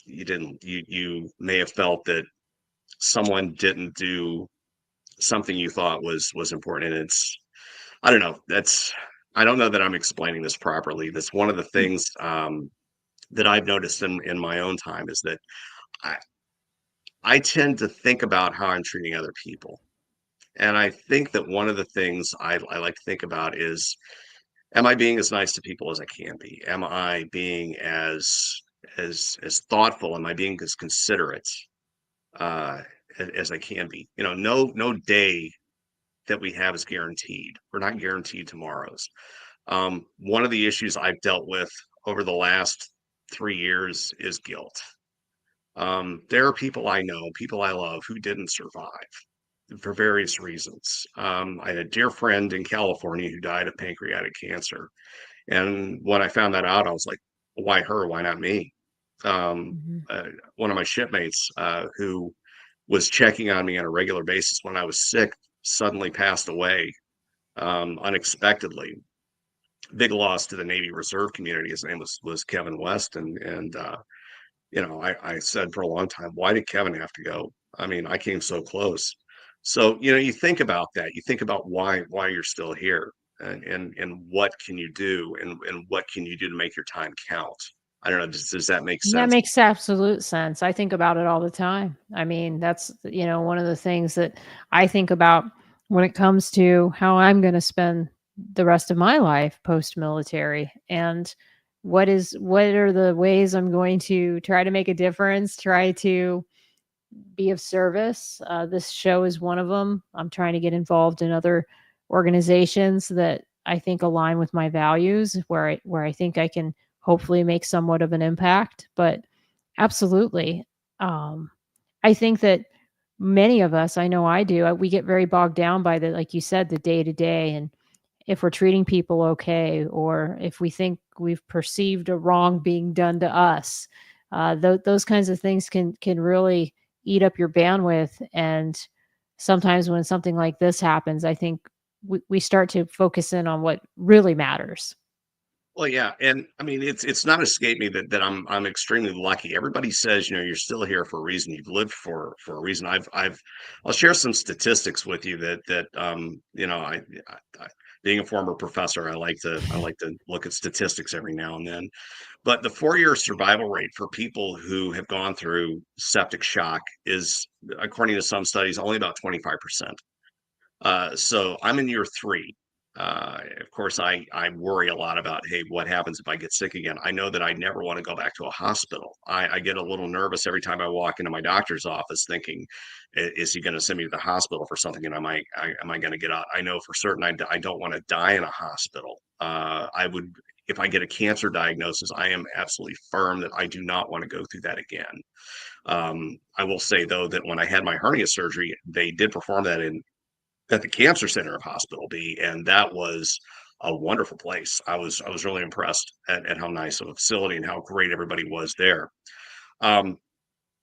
you may have felt that someone didn't do something you thought was important? And it's, I don't know, I don't know that I'm explaining this properly. That's one of the things that I've noticed in my own time, is that I I tend to think about how I'm treating other people. And I think that one of the things I like to think about is, am I being as nice to people as I can be? Am I being as thoughtful? Am I being as considerate uh, as I can be? No day that we have is guaranteed. We're not guaranteed tomorrow's. One of the issues I've dealt with over the last 3 years is guilt. There are people I know, people I love, who didn't survive for various reasons. I had a dear friend in California who died of pancreatic cancer. And when I found that out, I was like, why her? Why not me? Mhm. One of my shipmates, who was checking on me on a regular basis when I was sick, suddenly passed away, unexpectedly. Big loss to the Navy Reserve community. His name was Kevin West. I said for a long time, why did Kevin have to go? I mean, I came so close. So, you think about that. You think about why you're still here, and what can you do, and what can you do to make your time count? I don't know. Does that make That sense? makes absolute sense. I think about it all the time. I mean, that's, one of the things that I think about when it comes to how I'm going to spend the rest of my life post-military, and what are the ways I'm going to try to make a difference, try to be of service. This show is one of them. I'm trying to get involved in other organizations that I think align with my values, where I think I can hopefully make somewhat of an impact. But absolutely, um, I think that many of us, I know I do, we get very bogged down by like you said, the day to day, and if we're treating people okay, or if we think we've perceived a wrong being done to us. Those kinds of things can really eat up your bandwidth. And sometimes when something like this happens, I think we start to focus in on what really matters. Well, yeah, and I mean, it's not escaped me that I'm extremely lucky. Everybody says, you're still here for a reason. You've lived for a reason. I'll share some statistics with you I being a former professor, I like to look at statistics every now and then. But the 4-year survival rate for people who have gone through septic shock is, according to some studies, only about 25%. So I'm in year 3. Of course, I worry a lot about, hey, what happens if I get sick again? I know that I never want to go back to a hospital. I get a little nervous every time I walk into my doctor's office, thinking, is he going to send me to the hospital for something? And am I going to get out? I know for certain I don't want to die in a hospital. I would, if I get a cancer diagnosis, I am absolutely firm that I do not want to go through that again. I will say though that when I had my hernia surgery, they did perform that at the cancer center of Hospital B, and that was a wonderful place. I was really impressed at how nice of a facility and how great everybody was there. Um,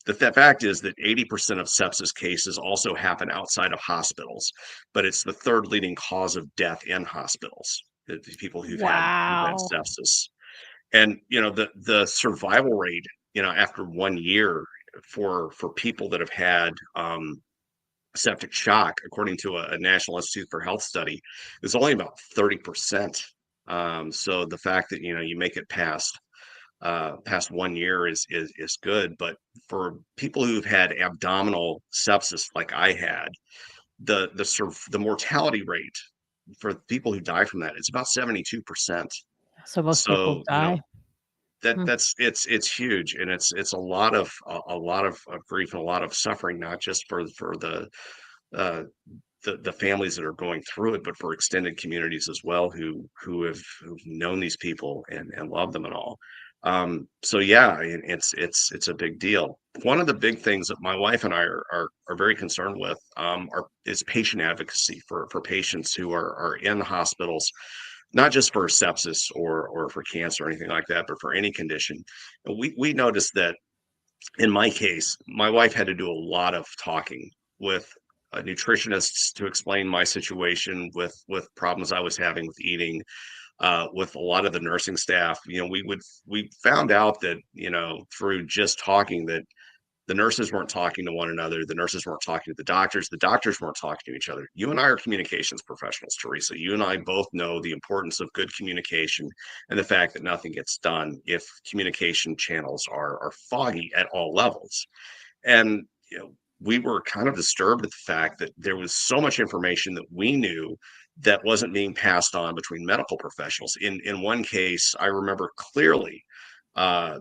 the fact is that 80% of sepsis cases also happen outside of hospitals, but it's the third leading cause of death in hospitals. The people who've had Wow. sepsis, and the survival rate, after 1 year for people that have had septic shock, according to a National Institute for Health study, is only about 30%. So the fact that you make it past past 1 year is good. But for people who've had abdominal sepsis like I had, the mortality rate for people who die from that, it's about 72%. So most people So, die. Hmm. it's huge, and it's a lot of grief and a lot of suffering, not just for uh, the families that are going through it, but for extended communities as well who've known these people and love them and all. So yeah, I mean, it's a big deal. One of the big things that my wife and I are very concerned with is patient advocacy for patients who are in hospitals, not just for sepsis or for cancer or anything like that, but for any condition. And we noticed that in my case, my wife had to do a lot of talking with nutritionists to explain my situation with problems I was having with eating, with a lot of the nursing staff. We found out that through just talking that the nurses weren't talking to one another. The nurses weren't talking to the doctors. The doctors weren't talking to each other. You and I are communications professionals, Teresa. You and I both know the importance of good communication and the fact that nothing gets done if communication channels are foggy at all levels. And we were kind of disturbed at the fact that there was so much information that we knew that wasn't being passed on between medical professionals. In one case, I remember clearly, uh,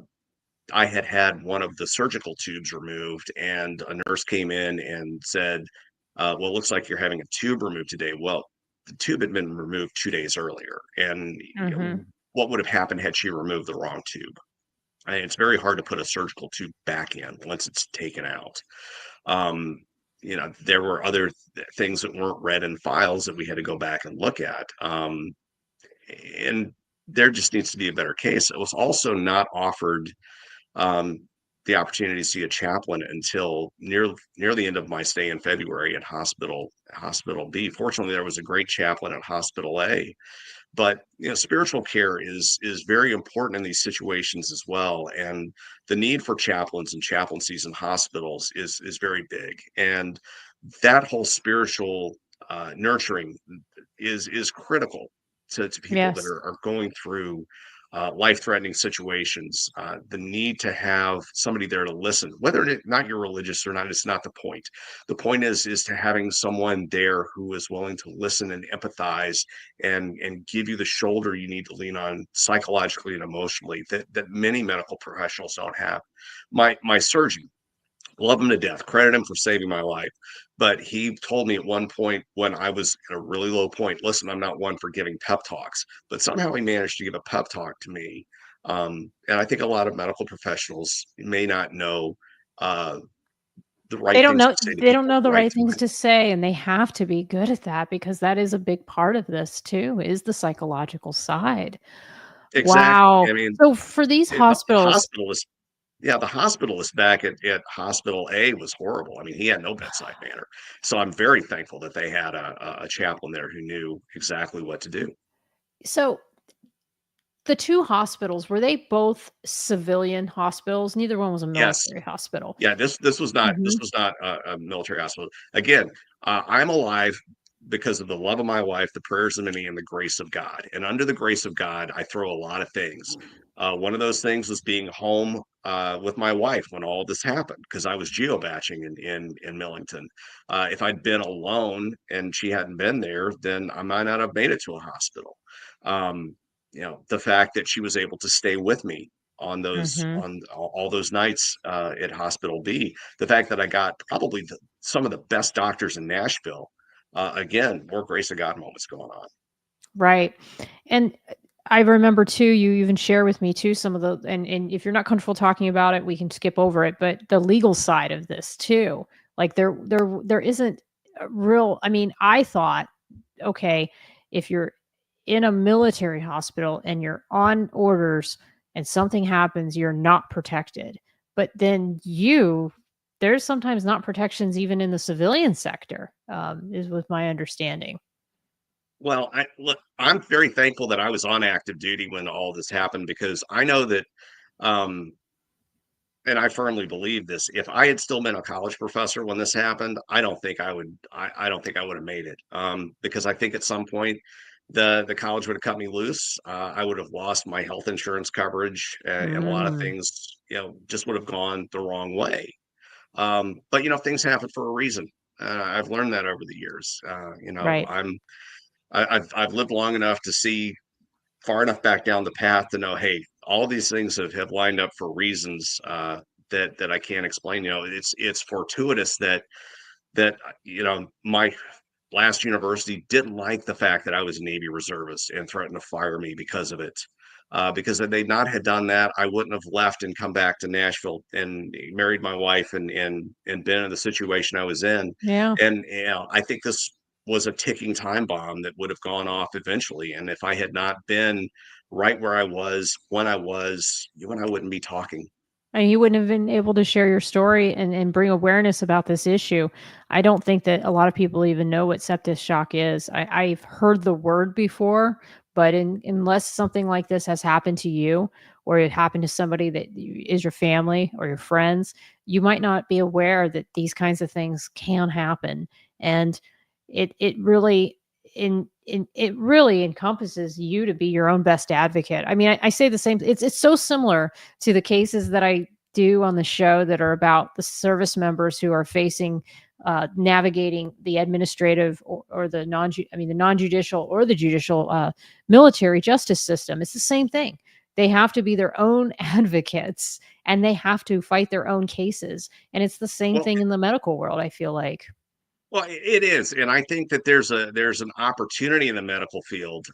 I had one of the surgical tubes removed, and a nurse came in and said, "Well, it looks like you're having a tube removed today." Well, the tube had been removed 2 days earlier, and Hmm. what would have happened had she removed the wrong tube? I mean, it's very hard to put a surgical tube back in once it's taken out. Um, there were other things that weren't read in files that we had to go back and look at, and there just needs to be a better case. It was also not offered um, the opportunity to see a chaplain until near the end of my stay in February at Hospital B. Fortunately, there was a great chaplain at Hospital A, but spiritual care is very important in these situations as well, and the need for chaplains and chaplaincies in hospitals is very big, and that whole spiritual nurturing is critical to people that Yes. are going through life-threatening situations. The need to have somebody there to listen, whether or not you're religious or not, it's not the point. The point is to having someone there who is willing to listen and empathize and give you the shoulder you need to lean on psychologically and emotionally that many medical professionals don't have. My surgeon, love him to death, credit him for saving my life. But he told me at one point when I was at a really low point, listen, I'm not one for giving pep talks, but somehow he managed to give a pep talk to me. And I think a lot of medical professionals may not know uh, the They right don't things know to say to they don't people know at the the right right things time. to say, and they have to be good at that because that is a big part of this too, is the psychological side. Exactly. Wow. I mean, So for these the hospitals, hospitalist, yeah, the hospitalist back at Hospital A was horrible. I mean, he had no bedside manner. So I'm very thankful that they had a chaplain there who knew exactly what to do. so the 2 hospitals, were they both civilian hospitals? Neither one was a Yes. military hospital. Yeah, this Mhm. was not a military hospital. Again, I'm alive because of the love of my wife, the prayers of many, and the grace of God. And under the grace of God, I throw a lot of things. One of those things was being home with my wife when all this happened, because I was geobaching in Millington. If I'd been alone and she hadn't been there, then I might not have made it to a hospital. Um, the fact that she was able to stay with me Mhm. on all those nights at Hospital B. The fact that I got probably some of the best doctors in Nashville. Again, more grace of God moments going on. Right. And I remember too, you even share with me too some of the and if you're not comfortable talking about it, we can skip over it, but the legal side of this too. Like there isn't a real I mean, I thought, okay, if you're in a military hospital and you're on orders and something happens, you're not protected. But then there's sometimes not protections even in the civilian sector, is with my understanding. Well, I'm very thankful that I was on active duty when all this happened, because I know that, um, and I firmly believe this. If I had still been a college professor when this happened, I don't think I would. I don't think I would have made it. Because I think at some point the college would have cut me loose. I would have lost my health insurance coverage, and a lot of Mm, things, just would have gone the wrong way. But things happen for a reason. I've learned that over the years. right. I've lived long enough to see far enough back down the path to know, hey, all these things have lined up for reasons that I can't explain. It's fortuitous that my last university didn't like the fact that I was a Navy reservist and threatened to fire me because of it. Because if they'd not had done that, I wouldn't have left and come back to Nashville and married my wife and been in the situation I was in. Yeah. And I think this was a ticking time bomb that would have gone off eventually. And if I had not been right where I was when I was, you and I wouldn't be talking. And you wouldn't have been able to share your story and bring awareness about this issue. I don't think that a lot of people even know what septic shock is. I've heard the word before, but unless something like this has happened to you or it happened to somebody that is your family or your friends, you might not be aware that these kinds of things can happen. And it really it really encompasses you to be your own best advocate. I mean, I say the same. It's so similar to the cases that I do on the show that are about the service members who are facing navigating the administrative or the the non-judicial or the judicial military justice system. It's the same thing. They have to be their own advocates and they have to fight their own cases. And it's the same Well, thing in the medical world, I feel like. Well, it is, and I think that there's an opportunity in the medical field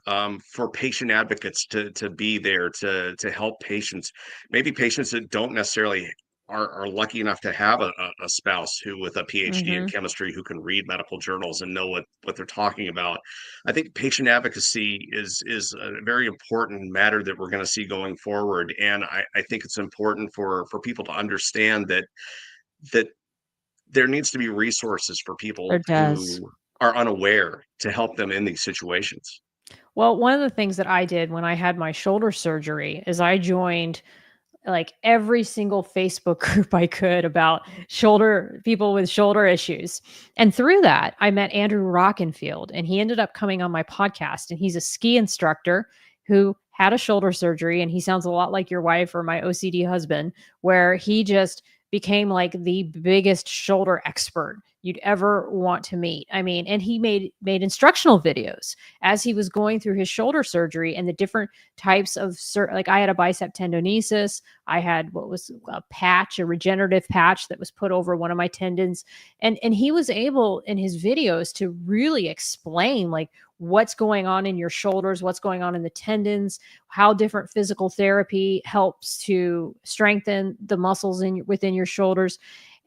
for patient advocates to be there to help patients, maybe patients that don't necessarily are lucky enough to have a spouse who with a PhD in Hmm. chemistry who can read medical journals and know what they're talking about. I think patient advocacy is a very important matter that we're going to see going forward, and I think it's important for people to understand that there needs to be resources for people There does. who are unaware to help them in these situations. Well, one of the things that I did when I had my shoulder surgery is I joined like every single Facebook group I could about shoulder people with shoulder issues. And through that, I met Andrew Rockenfield and he ended up coming on my podcast and he's a ski instructor who had a shoulder surgery and he sounds a lot like your wife or my OCD husband where he just became like the biggest shoulder expert you'd ever want to meet. I mean, and he made instructional videos as he was going through his shoulder surgery and the different types of like I had a bicep tendinosis. I had what was a patch, a regenerative patch that was put over one of my tendons. And he was able in his videos to really explain like what's going on in your shoulders, what's going on in the tendons, how different physical therapy helps to strengthen the muscles within your shoulders.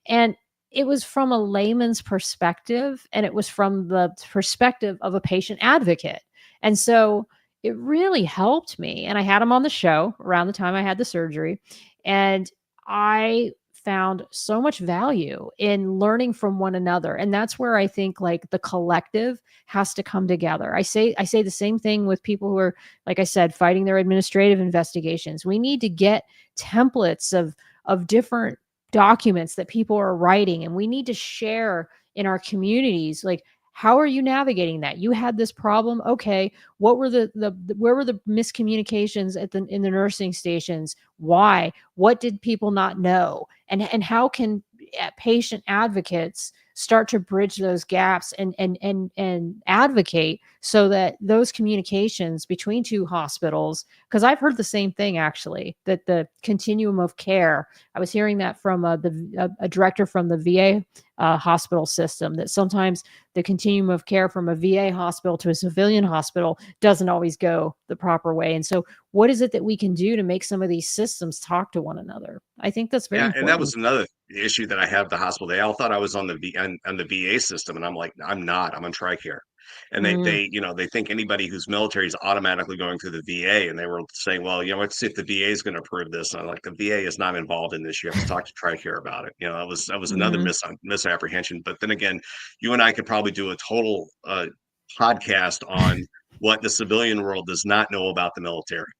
And it was from a layman's perspective and it was from the perspective of a patient advocate. And so it really helped me. And I had him on the show around the time I had the surgery. And I found so much value in learning from one another. And that's where I think like the collective has to come together. I say the same thing with people who are, like I said, fighting their administrative investigations. We need to get templates of different documents that people are writing and we need to share in our communities like how are you navigating that? You had this problem. Okay. What were where were the miscommunications in the nursing stations? Why? What did people not know? And how can patient advocates start to bridge those gaps and advocate so that those communications between two hospitals, because I've heard the same thing actually, that the continuum of care, I was hearing that from a director from the VA hospital system, that sometimes the continuum of care from a VA hospital to a civilian hospital doesn't always go the proper way. And so what is it that we can do to make some of these systems talk to one another? I think that's very Yeah, and that important. was another issue that I had at the hospital. They all thought I was on the VA system, and I'm like, I'm not. I'm on TRICARE. And Mm, they think anybody who's military is automatically going through the VA. And they were saying, well, let's see if the VA is going to approve this. And I'm like, the VA is not involved in this. You have to talk to TRICARE about it. That was another mhm. misapprehension. But then again, you and I could probably do a total podcast on what the civilian world does not know about the military.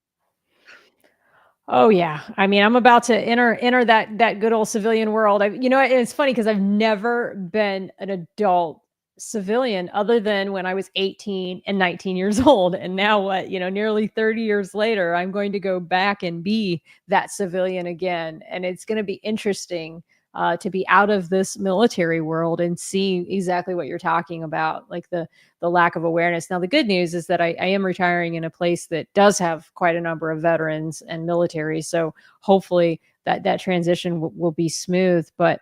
Oh yeah. I mean, I'm about to enter that good old civilian world. It's funny because I've never been an adult civilian other than when I was 18 and 19 years old. And now what, nearly 30 years later, I'm going to go back and be that civilian again. And it's going to be interesting to be out of this military world and see exactly what you're talking about, like the lack of awareness. Now, the good news is that I am retiring in a place that does have quite a number of veterans and military. So hopefully that transition will be smooth. But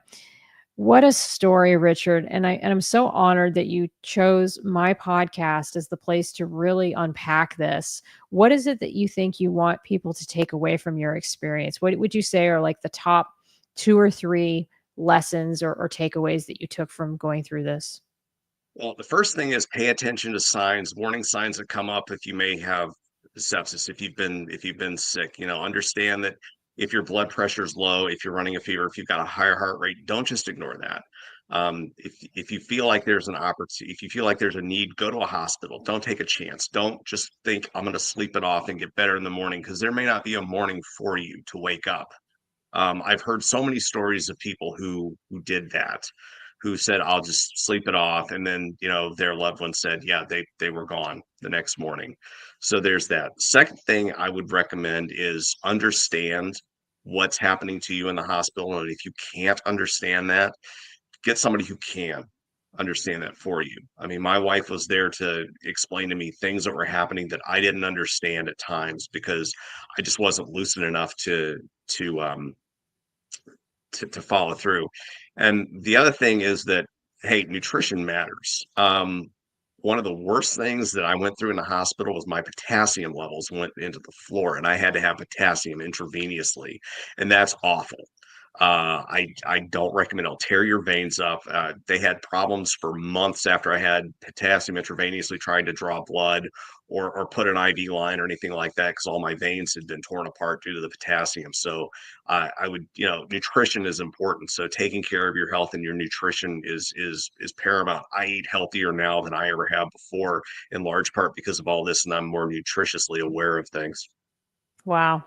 what a story, Richard. And I'm so honored that you chose my podcast as the place to really unpack this. What is it that you think you want people to take away from your experience? What would you say are like the top 2 or 3 lessons or takeaways that you took from going through this? Well, the first thing is pay attention to signs, warning signs that come up if you may have sepsis, if you've been sick. Understand that if your blood pressure is low, if you're running a fever, if you've got a higher heart rate, don't just ignore that. If you feel like there's an opportunity, if you feel like there's a need, go to a hospital. Don't take a chance. Don't just think I'm going to sleep it off and get better in the morning, because there may not be a morning for you to wake up. I've heard so many stories of people who did that, who said, "I'll just sleep it off," and then their loved one said, "Yeah, they were gone the next morning." So there's that. Second thing I would recommend is understand what's happening to you in the hospital, and if you can't understand that, get somebody who can understand that for you. I mean, my wife was there to explain to me things that were happening that I didn't understand at times, because I just wasn't lucid enough to um to follow through. And the other thing is that, hey, nutrition matters. One of the worst things that I went through in the hospital was my potassium levels went into the floor, and I had to have potassium intravenously, and that's awful. I don't recommend. It'll tear your veins up. They had problems for months after I had potassium intravenously, trying to draw blood or put an IV line or anything like that, because all my veins had been torn apart due to the potassium. So I would, nutrition is important. So taking care of your health and your nutrition is paramount. I eat healthier now than I ever have before, in large part because of all this, and I'm more nutritiously aware of things. Wow.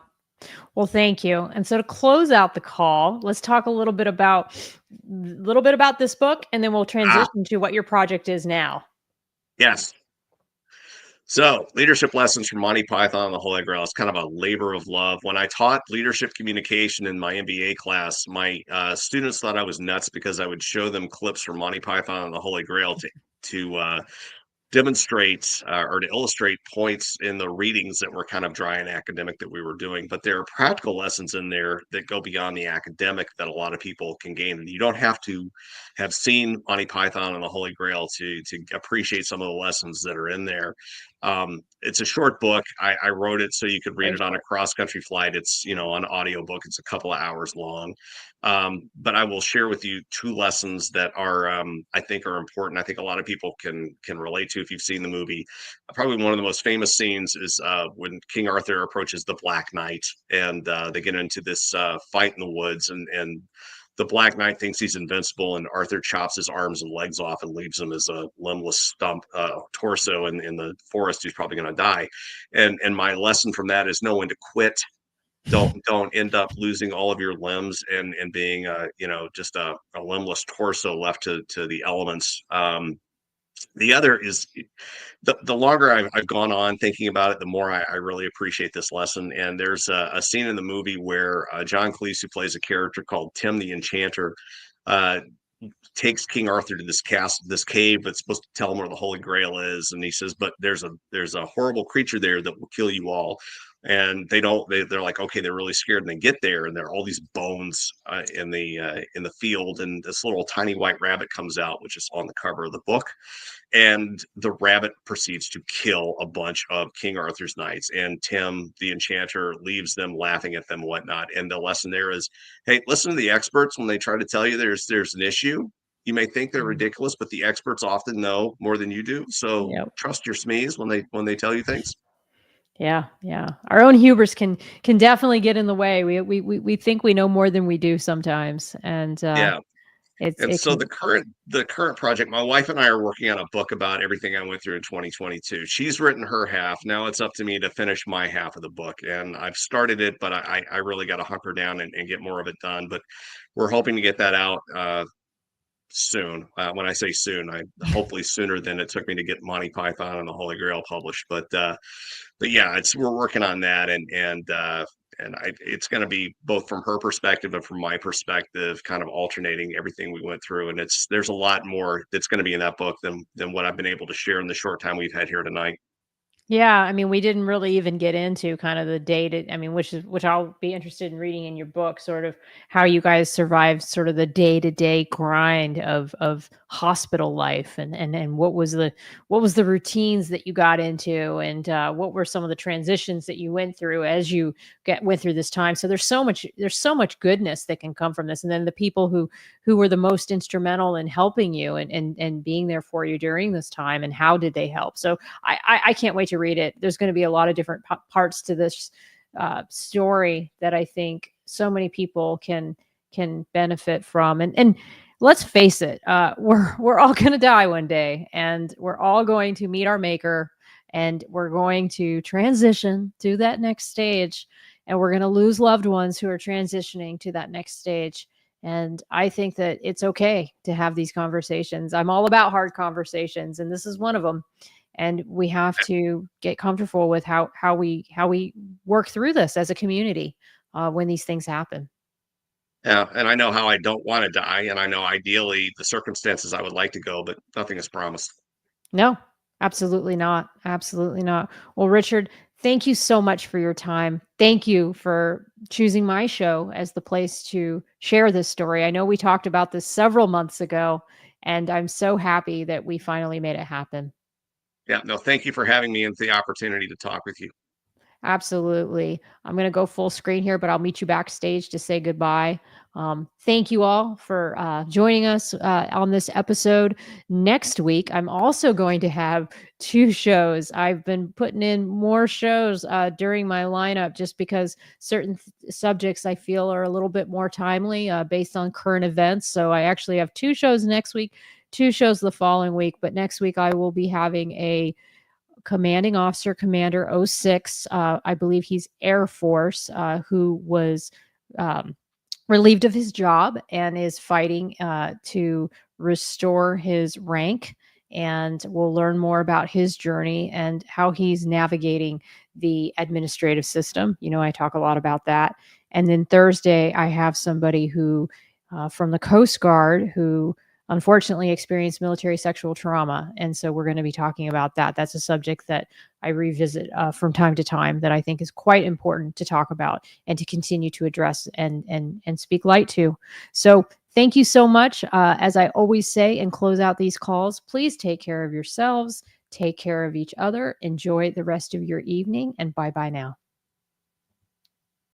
Well, thank you. And so to close out the call, let's talk a little bit about this book, and then we'll Ah, transition to what your project is now. yes. So, leadership lessons from Monty Python and the Holy Grail is kind of a labor of love. When I taught leadership communication in my MBA class, my students thought I was nuts because I would show them clips from Monty Python and the Holy Grail to demonstrate or to illustrate points in the readings that were kind of dry and academic that we were doing. But there are practical lessons in there that go beyond the academic that a lot of people can gain. And you don't have to have seen Monty Python and the Holy Grail to appreciate some of the lessons that are in there. It's a short book. I wrote it so you could read Very it on a short. cross country flight. It's an audio book. It's a couple of hours long. But I will share with you 2 lessons that are I think are important. I think a lot of people can relate to if you've seen the movie. Probably one of the most famous scenes is when King Arthur approaches the Black Knight, and they get into this fight in the woods, and the Black Knight thinks he's invincible, and Arthur chops his arms and legs off and leaves him as a limbless stump torso in the forest who's probably going to die. And my lesson from that is know when to quit. Don't end up losing all of your limbs and being just a limbless torso left to the elements. The other is the longer I've gone on thinking about it, the more I really appreciate this lesson. And there's a scene in the movie where John Cleese, who plays a character called Tim the Enchanter, uh, takes King Arthur to this cave that's supposed to tell him where the Holy Grail is, and he says, "But there's a horrible creature there that will kill you all." And they don't. They're like, okay, they're really scared, and they get there, and there are all these bones in the field, and this little tiny white rabbit comes out, which is on the cover of the book, and the rabbit proceeds to kill a bunch of King Arthur's knights, and Tim the Enchanter leaves them laughing at them and whatnot. And the lesson there is, hey, listen to the experts when they try to tell you there's an issue. You may think they're Mm. ridiculous, but the experts often know more than you do. So Yep. trust your SMEs when they tell you things. Yeah, yeah. Our own hubris can definitely get in the way. We think we know more than we do sometimes, and Yeah. it's And it so can. the current project, my wife and I are working on a book about everything I went through in 2022. She's written her half. Now it's up to me to finish my half of the book. And I've started it, but I really got to hunker down and get more of it done. But we're hoping to get that out soon. When I say soon, I hopefully sooner than it took me to get Monty Python and the Holy Grail published. But yeah, we're working on that, it's going to be both from her perspective and from my perspective, kind of alternating everything we went through. And there's a lot more that's going to be in that book than what I've been able to share in the short time we've had here tonight. Yeah, I mean, we didn't really even get into kind of the I mean, which I'll be interested in reading in your book, sort of how you guys survived sort of the day-to-day grind of hospital life, and what was the routines that you got into, and what were some of the transitions that you went through as you went through this time. So there's so much goodness that can come from this, and then the people who were the most instrumental in helping you and being there for you during this time, and how did they help? So I can't wait to read it. There's going to be a lot of different parts to this story that I think so many people can benefit from. And let's face it, we're all going to die one day, and we're all going to meet our maker, and we're going to transition to that next stage, and we're going to lose loved ones who are transitioning to that next stage. And I think that it's okay to have these conversations. I'm all about hard conversations, and this is one of them. And we have to get comfortable with how we work through this as a community when these things happen. Yeah, and I know how I don't want to die, and I know ideally the circumstances I would like to go, but nothing is promised. No, absolutely not. Absolutely not. Well, Richard, thank you so much for your time. Thank you for choosing my show as the place to share this story. I know we talked about this several months ago, and I'm so happy that we finally made it happen. Yeah, no, thank you for having me and the opportunity to talk with you. Absolutely. I'm going to go full screen here, but I'll meet you backstage to say goodbye. Thank you all for joining us on this episode. Next week, I'm also going to have 2 shows. I've been putting in more shows during my lineup just because certain subjects I feel are a little bit more timely based on current events. So I actually have 2 shows next week, 2 shows the following week. But next week, I will be having a commanding officer, Commander S.O.S. I believe he's Air Force, who was relieved of his job and is fighting to restore his rank. And we'll learn more about his journey and how he's navigating the administrative system. You know, I talk a lot about that. And then Thursday, I have somebody who from the Coast Guard who unfortunately experienced military sexual trauma. And so we're going to be talking about that. That's a subject that I revisit from time to time that I think is quite important to talk about and to continue to address and speak light to. So thank you so much. As I always say and close out these calls, please take care of yourselves, take care of each other, enjoy the rest of your evening, and bye-bye now.